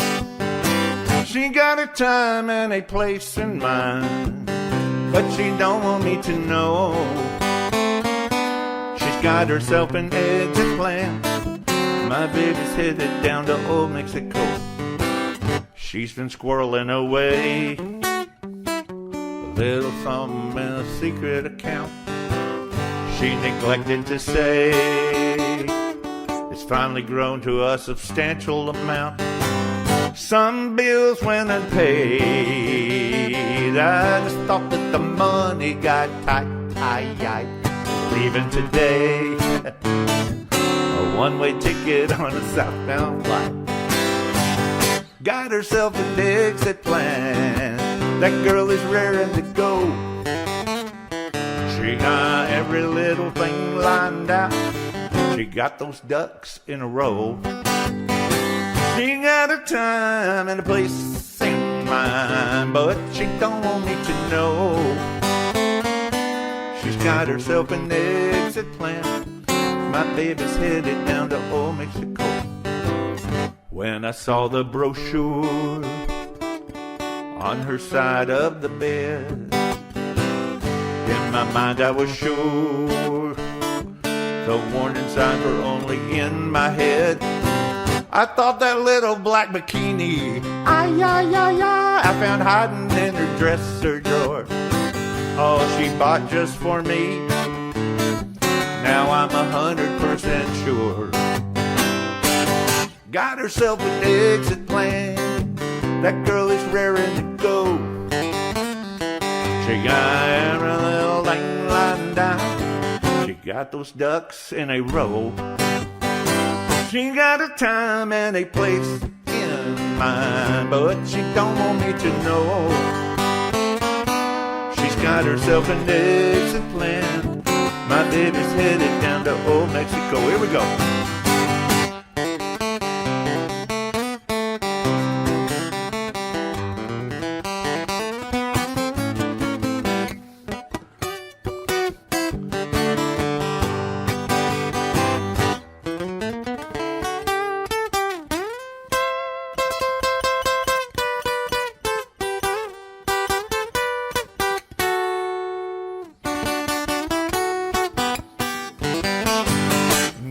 She got a time and a place in mind, but she don't want me to know. She's got herself an exit plan. My baby's headed down to old Mexico. She's been squirreling away a little something in a secret account. She neglected to say it's finally grown to a substantial amount. Some bills went unpaid. I just thought that the money got tight. Leaving today, a one-way ticket on a southbound flight. Got herself an exit plan. That girl is raring to go. She got every little thing lined out. She got those ducks in a row. She got a time and a place in mind, but she don't want me to know. She's got herself an exit plan. My baby's headed down to old Mexico. When I saw the brochure on her side of the bed, in my mind I was sure the warning signs were only in my head. I thought that little black bikini I found hiding in her dresser drawer, oh, she bought just for me. Now I'm 100% sure. Got herself an exit plan. That girl is raring to go. She got every little thing lined out. She got those ducks in a row. She got a time and a place in mind, but she don't want me to know. She's got herself an exit plan. My baby's headed down to old Mexico. Here we go.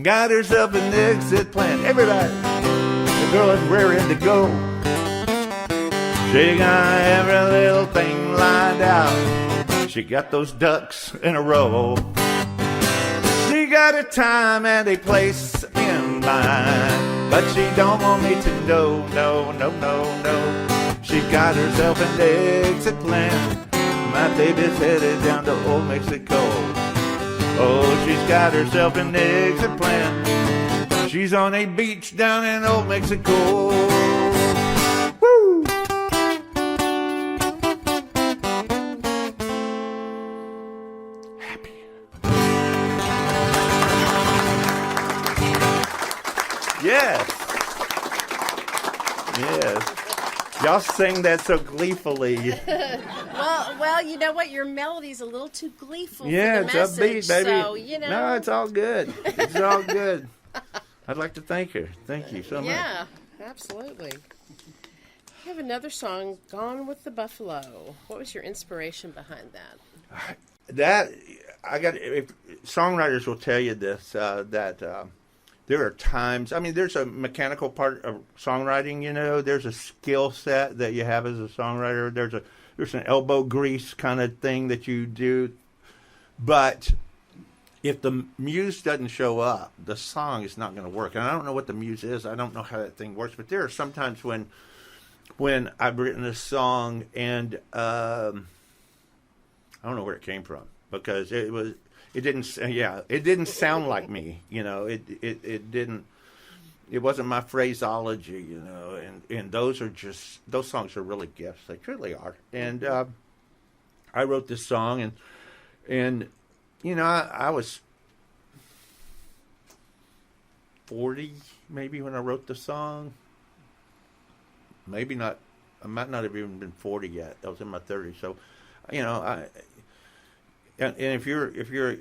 Got herself an exit plan. Everybody, the girl is raring to go. She got every little thing lined out. She got those ducks in a row. She got a time and a place in mine. But she don't want me to know, no, no, no, no. She got herself an exit plan. My baby's headed down to old Mexico. Oh, she's got herself an exit plan. She's on a beach down in old Mexico. Woo! Happy. Yes. Yes. Y'all sing that so gleefully. Well, you know what? Your melody's a little too gleeful Yeah, for the it's message. upbeat, baby. So, you know. No, it's all good. It's all good. I'd like to thank her. Thank you so much. Yeah, absolutely. You have another song, Gone with the Buffalo. What was your inspiration behind that? Songwriters will tell you this, that there are times, I mean, there's a mechanical part of songwriting, you know, there's a skill set that you have as a songwriter, there's an elbow grease kind of thing that you do, but if the muse doesn't show up, the song is not going to work. And I don't know what the muse is, I don't know how that thing works, but there are sometimes when I've written a song and I don't know where it came from, because it didn't sound like me, you know, it wasn't my phraseology, you know, and those songs are really gifts. They truly are. And I wrote this song and you know, I was 40 maybe when I wrote the song. Maybe not. I might not have even been 40 yet. I was in my 30s. So, you know, and if you're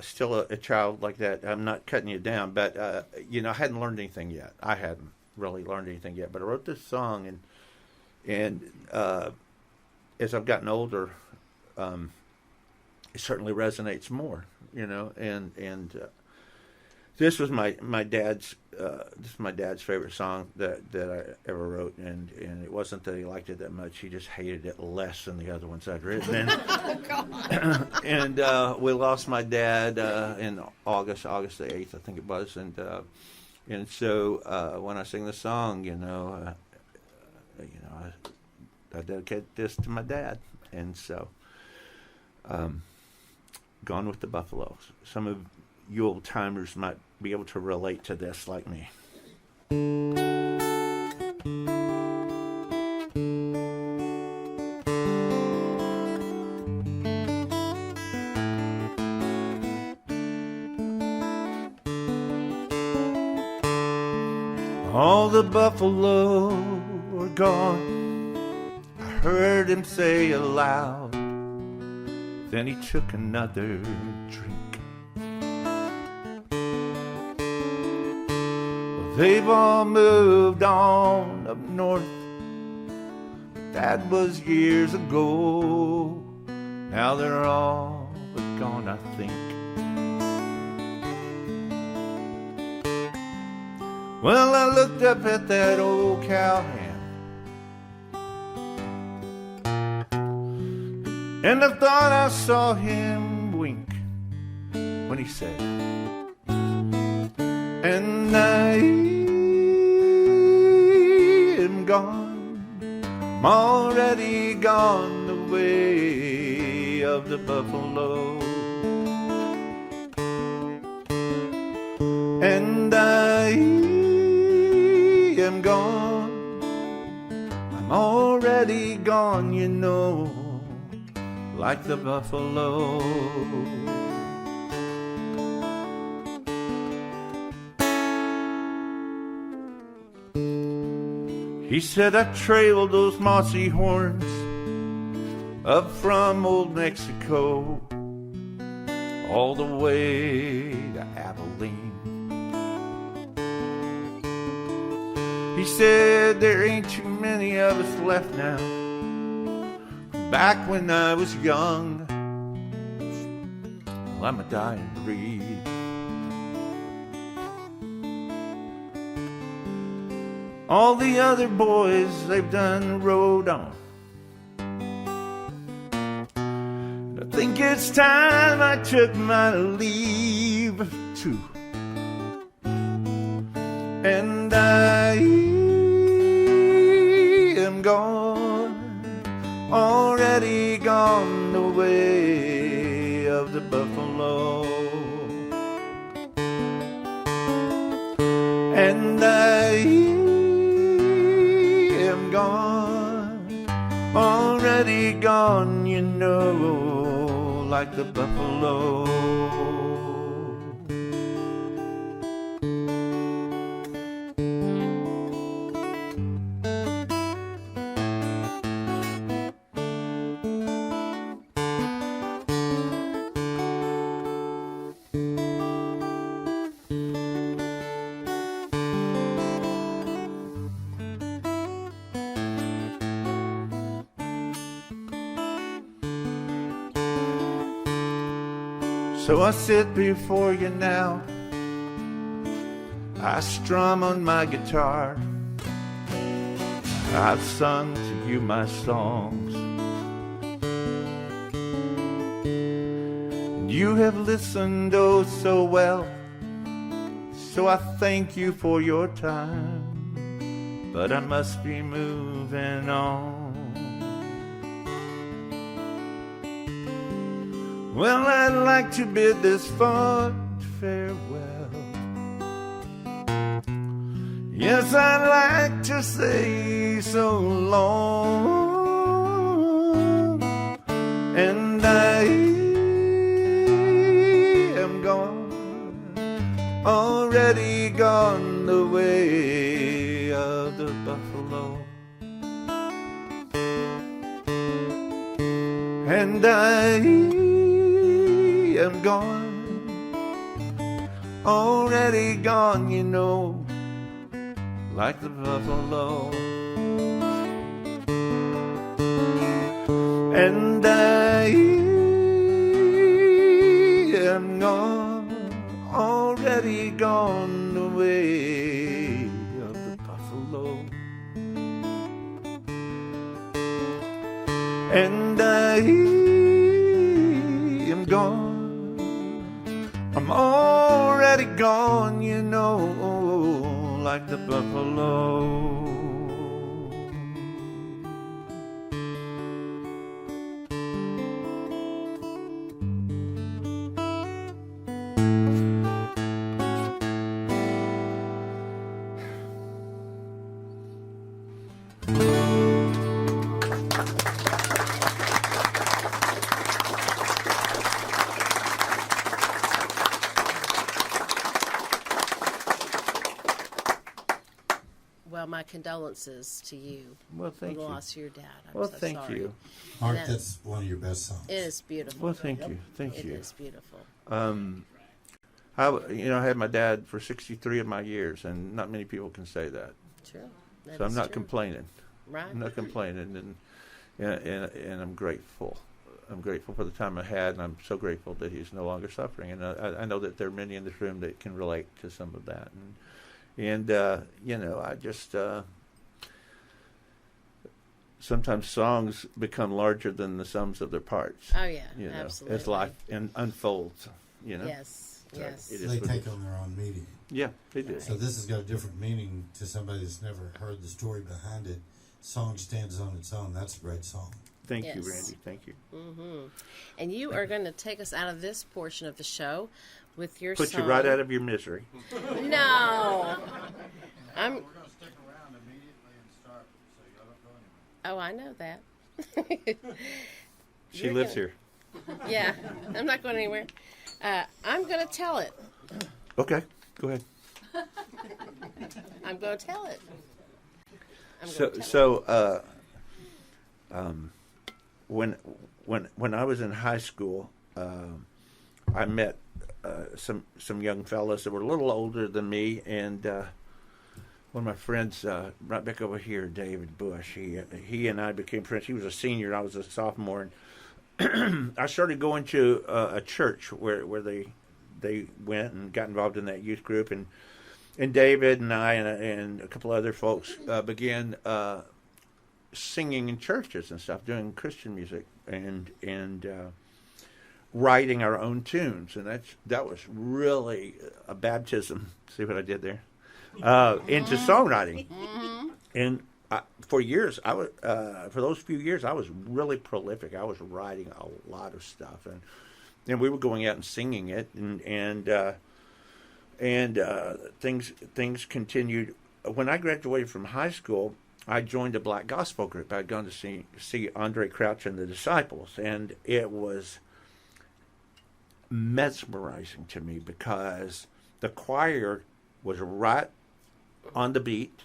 still a child like that, I'm not cutting you down. But you know, I hadn't learned anything yet. I hadn't really learned anything yet. But I wrote this song, and as I've gotten older, it certainly resonates more. You know, and this was my dad's. This is my dad's favorite song that I ever wrote, and it wasn't that he liked it that much. He just hated it less than the other ones I'd written. And we lost my dad in August the 8th, I think it was, and so when I sing the song, I dedicate this to my dad, and so Gone with the Buffalo. Some of you old timers might be able to relate to this like me. All the buffalo are gone, I heard him say aloud. Then he took another drink. They've all moved on up north. That was years ago. Now they're all but gone, I think. Well, I looked up at that old cowhand, and I thought I saw him wink when he said, and I am gone, I'm already gone the way of the buffalo. And I am gone, I'm already gone, you know, like the buffalo. He said, I trailed those mossy horns up from old Mexico all the way to Abilene. He said, there ain't too many of us left now. Back when I was young, well, I'm a dying breed. All the other boys, they've done rode on. I think it's time I took my leave too. and I am gone, already gone the way of the buffalo. And I am gone, already gone, you know, like the buffalo. So I sit before you now, I strum on my guitar, I've sung to you my songs, you have listened oh so well, so I thank you for your time, but I must be moving on. Well, I'd like to bid this fond farewell. Yes, I'd like to say so long. And I am gone, already gone the way of the buffalo. And I am gone, already gone, you know, like the buffalo. And I am gone, already gone the way of the buffalo. And I am gone, I'm already gone, you know, like the buffalo. Well, my condolences to you. Well, thank for you. the loss of your dad. I'm Well, so thank sorry. you. Mark, that- that's one of your best songs. It is beautiful. Well, thank you. Thank It you. is beautiful. I had my dad for 63 of my years, and not many people can say that. True. That So I'm is not true. complaining. Right. I'm not complaining, and I'm grateful. I'm grateful for the time I had, and I'm so grateful that he's no longer suffering. And I know that there are many in this room that can relate to some of that. And I just sometimes songs become larger than the sums of their parts. Oh yeah, You know, absolutely. as life unfolds. You know. Yes. So Yes. it is They what take it on their own meaning. Yeah, they do. So this has got a different meaning to somebody that's never heard the story behind it. Song stands on its own. That's a great song. Thank you, Yes. Randy. Thank you. And you are going to take us out of this portion of the show with your Put song. you right out of your misery. No. I'm. We're going to stick around immediately and start, so y'all don't go anywhere. Oh, I know that. She You're lives gonna- here. Yeah, I'm not going anywhere. I'm going to tell it. Okay, go ahead. I'm going to tell it. I'm So, gonna tell so when I was in high school, I met some young fellas that were a little older than me, and one of my friends, right back over here, David Bush, he and I became friends. He was a senior, and I was a sophomore, and I started going to a church where they went and got involved in that youth group, and David and I and a couple other folks began singing in churches and stuff, doing Christian music and writing our own tunes, and that was really a baptism. See what I did there? into songwriting. And for years, I was for those few years, I was really prolific. I was writing a lot of stuff, and we were going out and singing it, and things continued. When I graduated from high school, I joined a black gospel group. I'd gone to see Andre Crouch and the Disciples, and it was mesmerizing to me because the choir was right on the beat,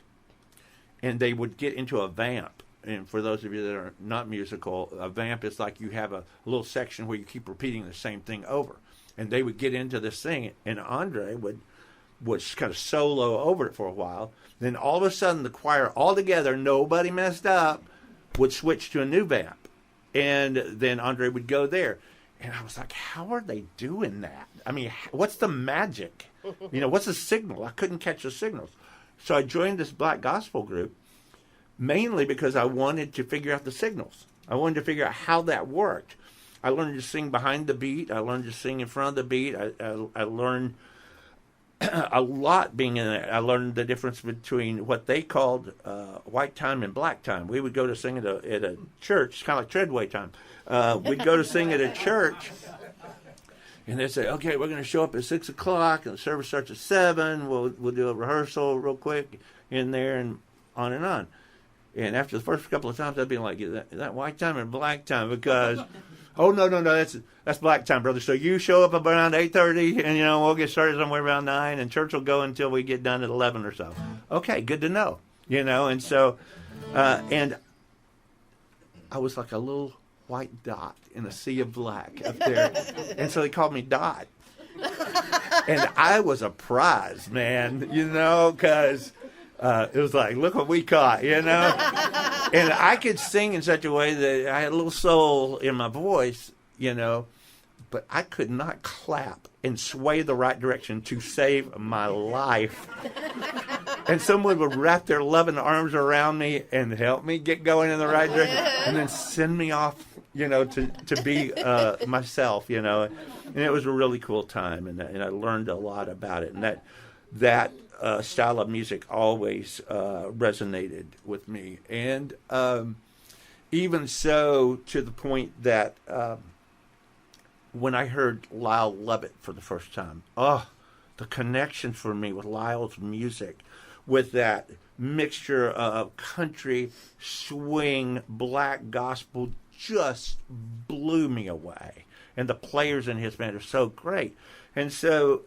and they would get into a vamp. And for those of you that are not musical, a vamp is like you have a little section where you keep repeating the same thing over. And they would get into this thing, and Andre would kind of solo over it for a while. Then all of a sudden, the choir all together, nobody messed up, would switch to a new vamp. And then Andre would go there. And I was like, how are they doing that? I mean, what's the magic? What's the signal? I couldn't catch the signals. So I joined this black gospel group mainly because I wanted to figure out the signals. I wanted to figure out how that worked. I learned to sing behind the beat. I learned to sing in front of the beat. I learned a lot being in there. I learned the difference between what they called white time and black time. We would go to sing at a church. It's kind of like Treadway time. We'd go to sing at a church, and they'd say, okay, we're going to show up at 6 o'clock, and the service starts at 7. We'll do a rehearsal real quick in there, and on and on. And after the first couple of times, I'd be like, is that white time or black time? Because, oh, no, that's black time, brother. So you show up around 8:30, and, we'll get started somewhere around 9, and church will go until we get done at 11 or so. Okay, good to know, and so, and I was like a little white dot in a sea of black up there. And so they called me Dot. And I was a prize, man, because it was like, look what we caught, And I could sing in such a way that I had a little soul in my voice, but I could not clap and sway the right direction to save my life. And someone would wrap their loving arms around me and help me get going in the right direction, and then send me off, to be myself, And it was a really cool time, and I learned a lot about it. And that style of music always resonated with me. And even so, to the point that when I heard Lyle Lovett for the first time, the connection for me with Lyle's music, with that mixture of country, swing, black gospel, just blew me away. And the players in his band are so great. And so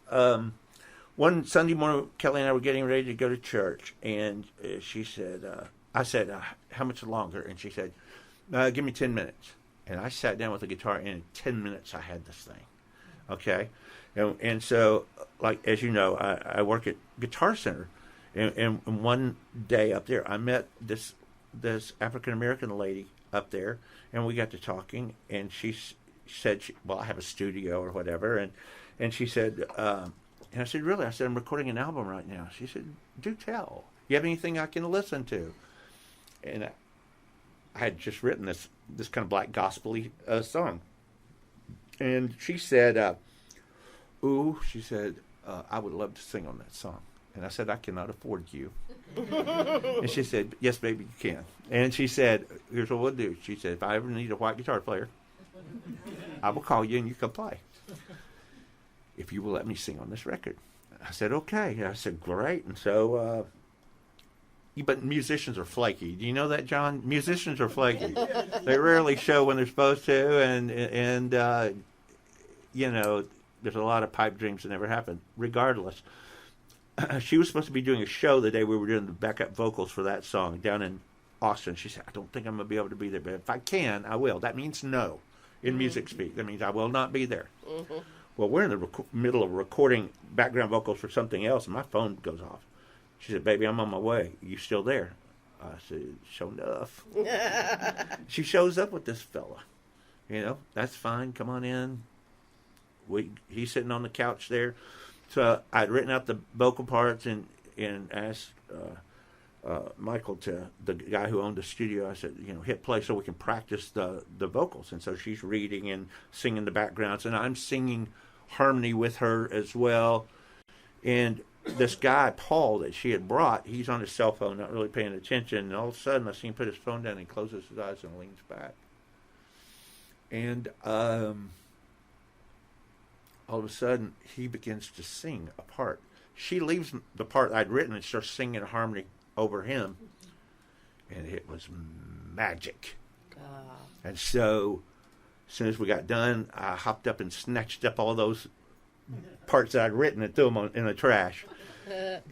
one Sunday morning, Kelly and I were getting ready to go to church, and she said, I said, how much longer? And she said, give me 10 minutes. And I sat down with the guitar, and in 10 minutes I had this thing. Okay? And so, like, as you know, I work at Guitar Center. And one day up there, I met this African-American lady up there, and we got to talking, and she said, I have a studio or whatever, and she said, and I said, really? I said, I'm recording an album right now. She said, do tell. You have anything I can listen to? And I had just written this kind of black gospel-y song. And she said, she said, I would love to sing on that song. And I said, I cannot afford you. And she said, yes, baby, you can. And she said, here's what we'll do. She said, if I ever need a white guitar player, I will call you and you can play, if you will let me sing on this record. I said, okay. And I said, great. And so, but musicians are flaky. Do you know that, John? Musicians are flaky. They rarely show when they're supposed to, and there's a lot of pipe dreams that never happen, regardless. She was supposed to be doing a show the day we were doing the backup vocals for that song down in Austin. She said, I don't think I'm going to be able to be there, but if I can, I will. That means no in music speak. That means I will not be there. Mm-hmm. Well, we're in the middle of recording background vocals for something else, and my phone goes off. She said, baby, I'm on my way. You still there? I said, sure enough. She shows up with this fella. That's fine. Come on in. He's sitting on the couch there. So I'd written out the vocal parts and asked Michael, the guy who owned the studio, I said, hit play so we can practice the vocals. And so she's reading and singing the backgrounds, and I'm singing harmony with her as well. And this guy, Paul, that she had brought, he's on his cell phone, not really paying attention. And all of a sudden, I see him put his phone down and he closes his eyes and leans back. And all of a sudden, he begins to sing a part. She leaves the part I'd written and starts singing harmony over him. And it was magic. And so, as soon as we got done, I hopped up and snatched up all those parts that I'd written and threw them in the trash.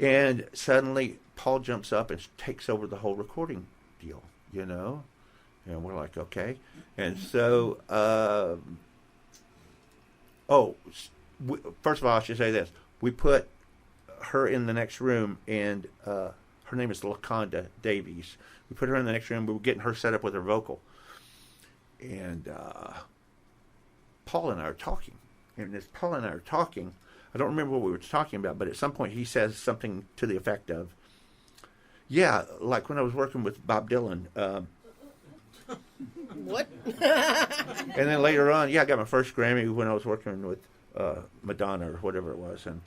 And suddenly, Paul jumps up and takes over the whole recording deal, you know? And we're like, okay. And so, first of all, I should say this. We put her in the next room, and her name is LaConda Davies. We put her in the next room. We were getting her set up with her vocal. And Paul and I are talking. And as Paul and I are talking, I don't remember what we were talking about, but at some point he says something to the effect of, yeah, like when I was working with Bob Dylan. What? And then later on, I got my first Grammy when I was working with Madonna or whatever it was. And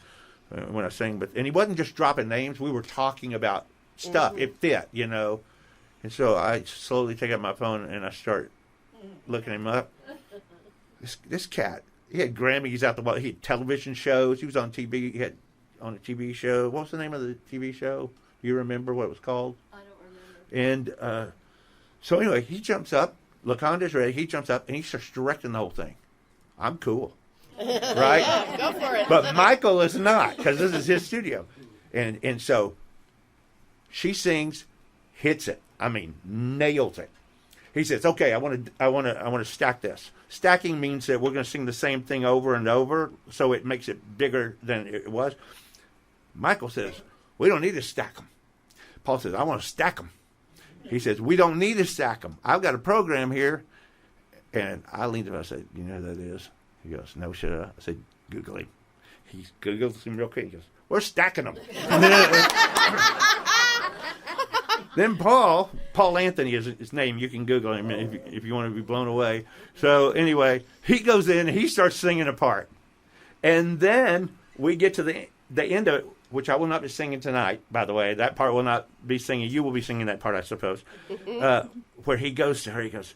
when I sang, and he wasn't just dropping names. We were talking about stuff. It fit, you know. And so I slowly take out my phone and I start looking him up. This cat, he had Grammys out the wall. He had television shows. He was on TV. He had on a TV show. What was the name of the TV show? Do you remember what it was called? I don't remember. And so anyway, he jumps up. LaConda's ready. He jumps up and he starts directing the whole thing. I'm cool. Right? Go for it. But Michael is not, because this is his studio. And so she sings, hits it. I mean, nails it. He says, "Okay, I want to stack this." Stacking means that we're going to sing the same thing over and over, so it makes it bigger than it was. Michael says, "We don't need to stack them." Paul says, "I want to stack them." He says, "We don't need to stack them. I've got a program here." And I leaned over and I said, "You know who that is?" He goes, "No, shut up." I said, "Google him." He Googles him real quick. He goes, "We're stacking them." Then Paul Anthony is his name. You can Google him if you want to be blown away. So anyway, he goes in and he starts singing a part. And then we get to the end of it, which I will not be singing tonight, by the way. That part will not be singing. You will be singing that part, I suppose. Where he goes to her, he goes,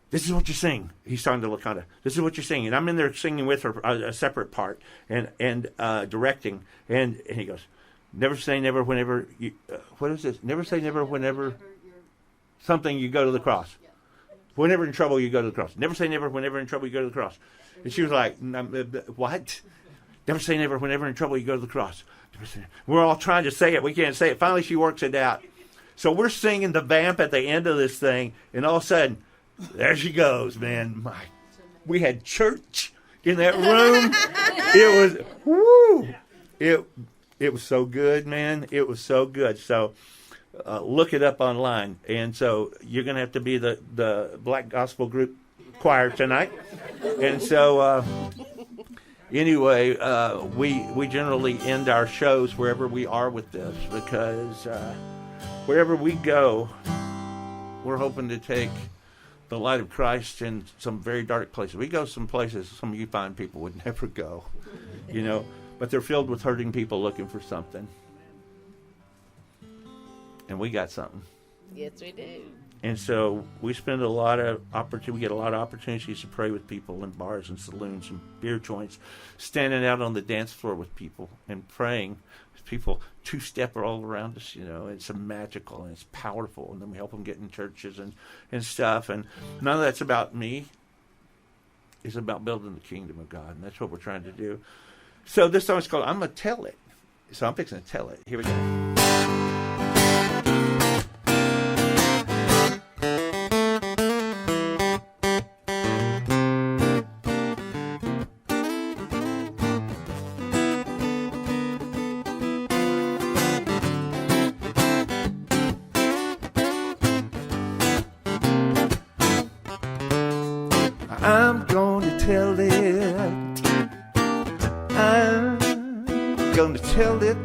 "This is what you sing." He's talking to LaConda. "This is what you're singing." I'm in there singing with her a separate part and directing. And he goes, "Never say never whenever you, what is this? Never say never whenever something you go to the cross. Whenever in trouble, you go to the cross. Never say never whenever in trouble, you go to the cross." And she was like, "What? Never say never whenever in trouble, you go to the cross." We're all trying to say it. We can't say it. Finally, she works it out. So we're singing the vamp at the end of this thing. And all of a sudden, there she goes, man. We had church in that room. It was, woo! It was so good, man. It was so good. So look it up online. And so you're going to have to be the Black Gospel Group choir tonight. And so anyway, we generally end our shows wherever we are with this, because wherever we go, we're hoping to take the light of Christ in some very dark places. We go some places some of you fine people would never go, you know. But they're filled with hurting people looking for something. And we got something. Yes, we do. And so we spend a lot of we get a lot of opportunities to pray with people in bars and saloons and beer joints, standing out on the dance floor with people and praying. People two-step all around us, you know. It's magical and it's powerful. And then we help them get in churches and stuff. And none of that's about me. It's about building the kingdom of God. And that's what we're trying to do. So this song is called "I'm Gonna Tell It." So I'm fixing to tell it. Here we go. I'm gonna tell it. I'm gonna tell it.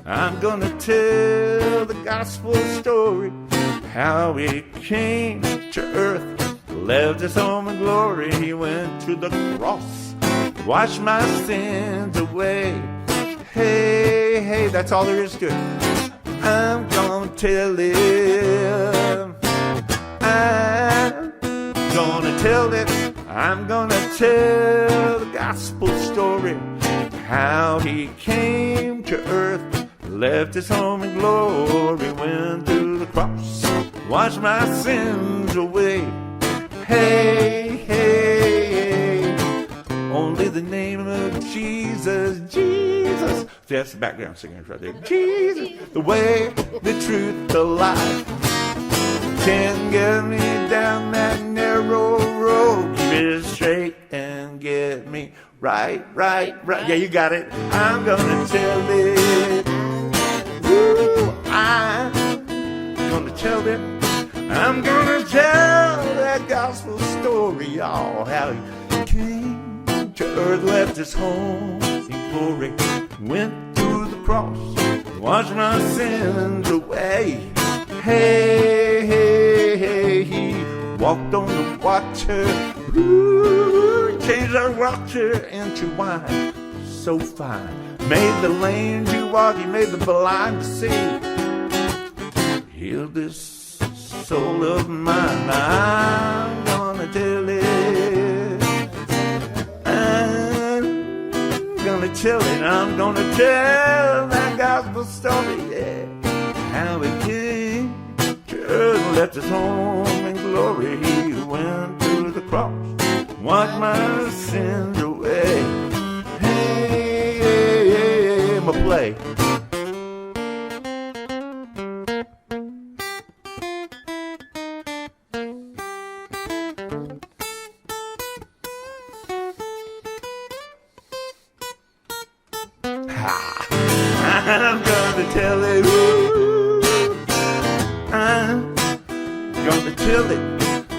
I'm gonna tell the gospel story, how he came to earth, left his home in glory. He went to the cross, washed my sins away, Hey, hey, that's all there is to it. I'm gonna tell it. I'm gonna tell it. I'm gonna tell the gospel story. How he came to earth, left his home in glory, went to the cross, washed my sins away. Hey, hey, hey, only the name of Jesus, Jesus. That's the background singers right there. Jesus, the way, the truth, the life. Can get me down that narrow road. Keep it straight and get me right. Yeah, you got it. I'm gonna tell it. Woo, I'm gonna tell it. I'm gonna tell that gospel story, y'all. How he came to earth, left his home in glory, went to the cross, washed my sins away. Hey, hey, hey, he walked on the water. Ooh, changed our water into wine. So fine. Made the lame to walk, he made the blind to see. Healed this soul of mine. I'm gonna tell it. I'm gonna tell it. I'm gonna tell that gospel story, yeah. How it came to earth, left his home in glory. He went to the cross, washed my sins away. Hey, hey, hey, I'm a play. I'm gonna tell it. Ooh, I'm gonna tell it.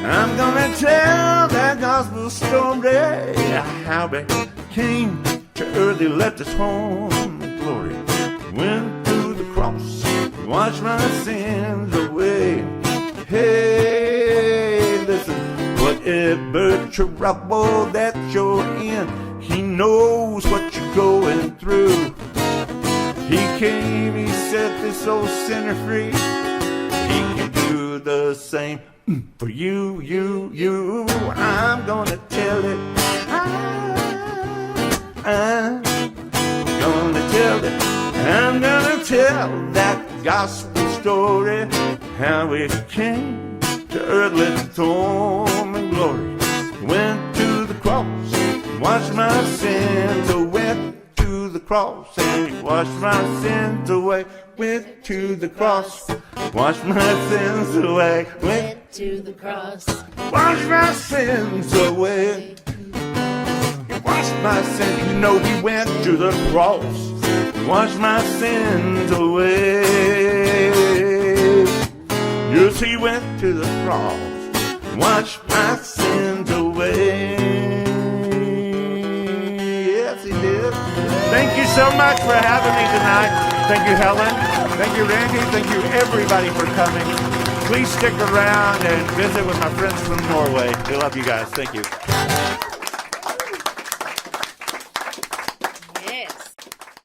I'm gonna tell that gospel story. How he came to earth, he left his home in glory, went to the cross, washed my sins away. Hey, listen, whatever trouble that you're in, he knows what you're going through. He came, he set this old sinner free. He can do the same for you, you. I'm gonna tell it. I'm gonna tell it. I'm gonna tell that gospel story. How it came to earth, left its home in glory, went to the cross, washed my sins away. To the cross, and he washed my sins away. Went to the cross, washed my sins away. Went to the cross, washed my sins away. He washed my sins. You know he went to the cross, washed my sins away. Yes, he went to the cross, washed my sins away. Yes, he did. Thank you so much for having me tonight. Thank you, Helen. Thank you, Randy. Thank you, everybody, for coming. Please stick around and visit with my friends from Norway. We love you guys. Thank you.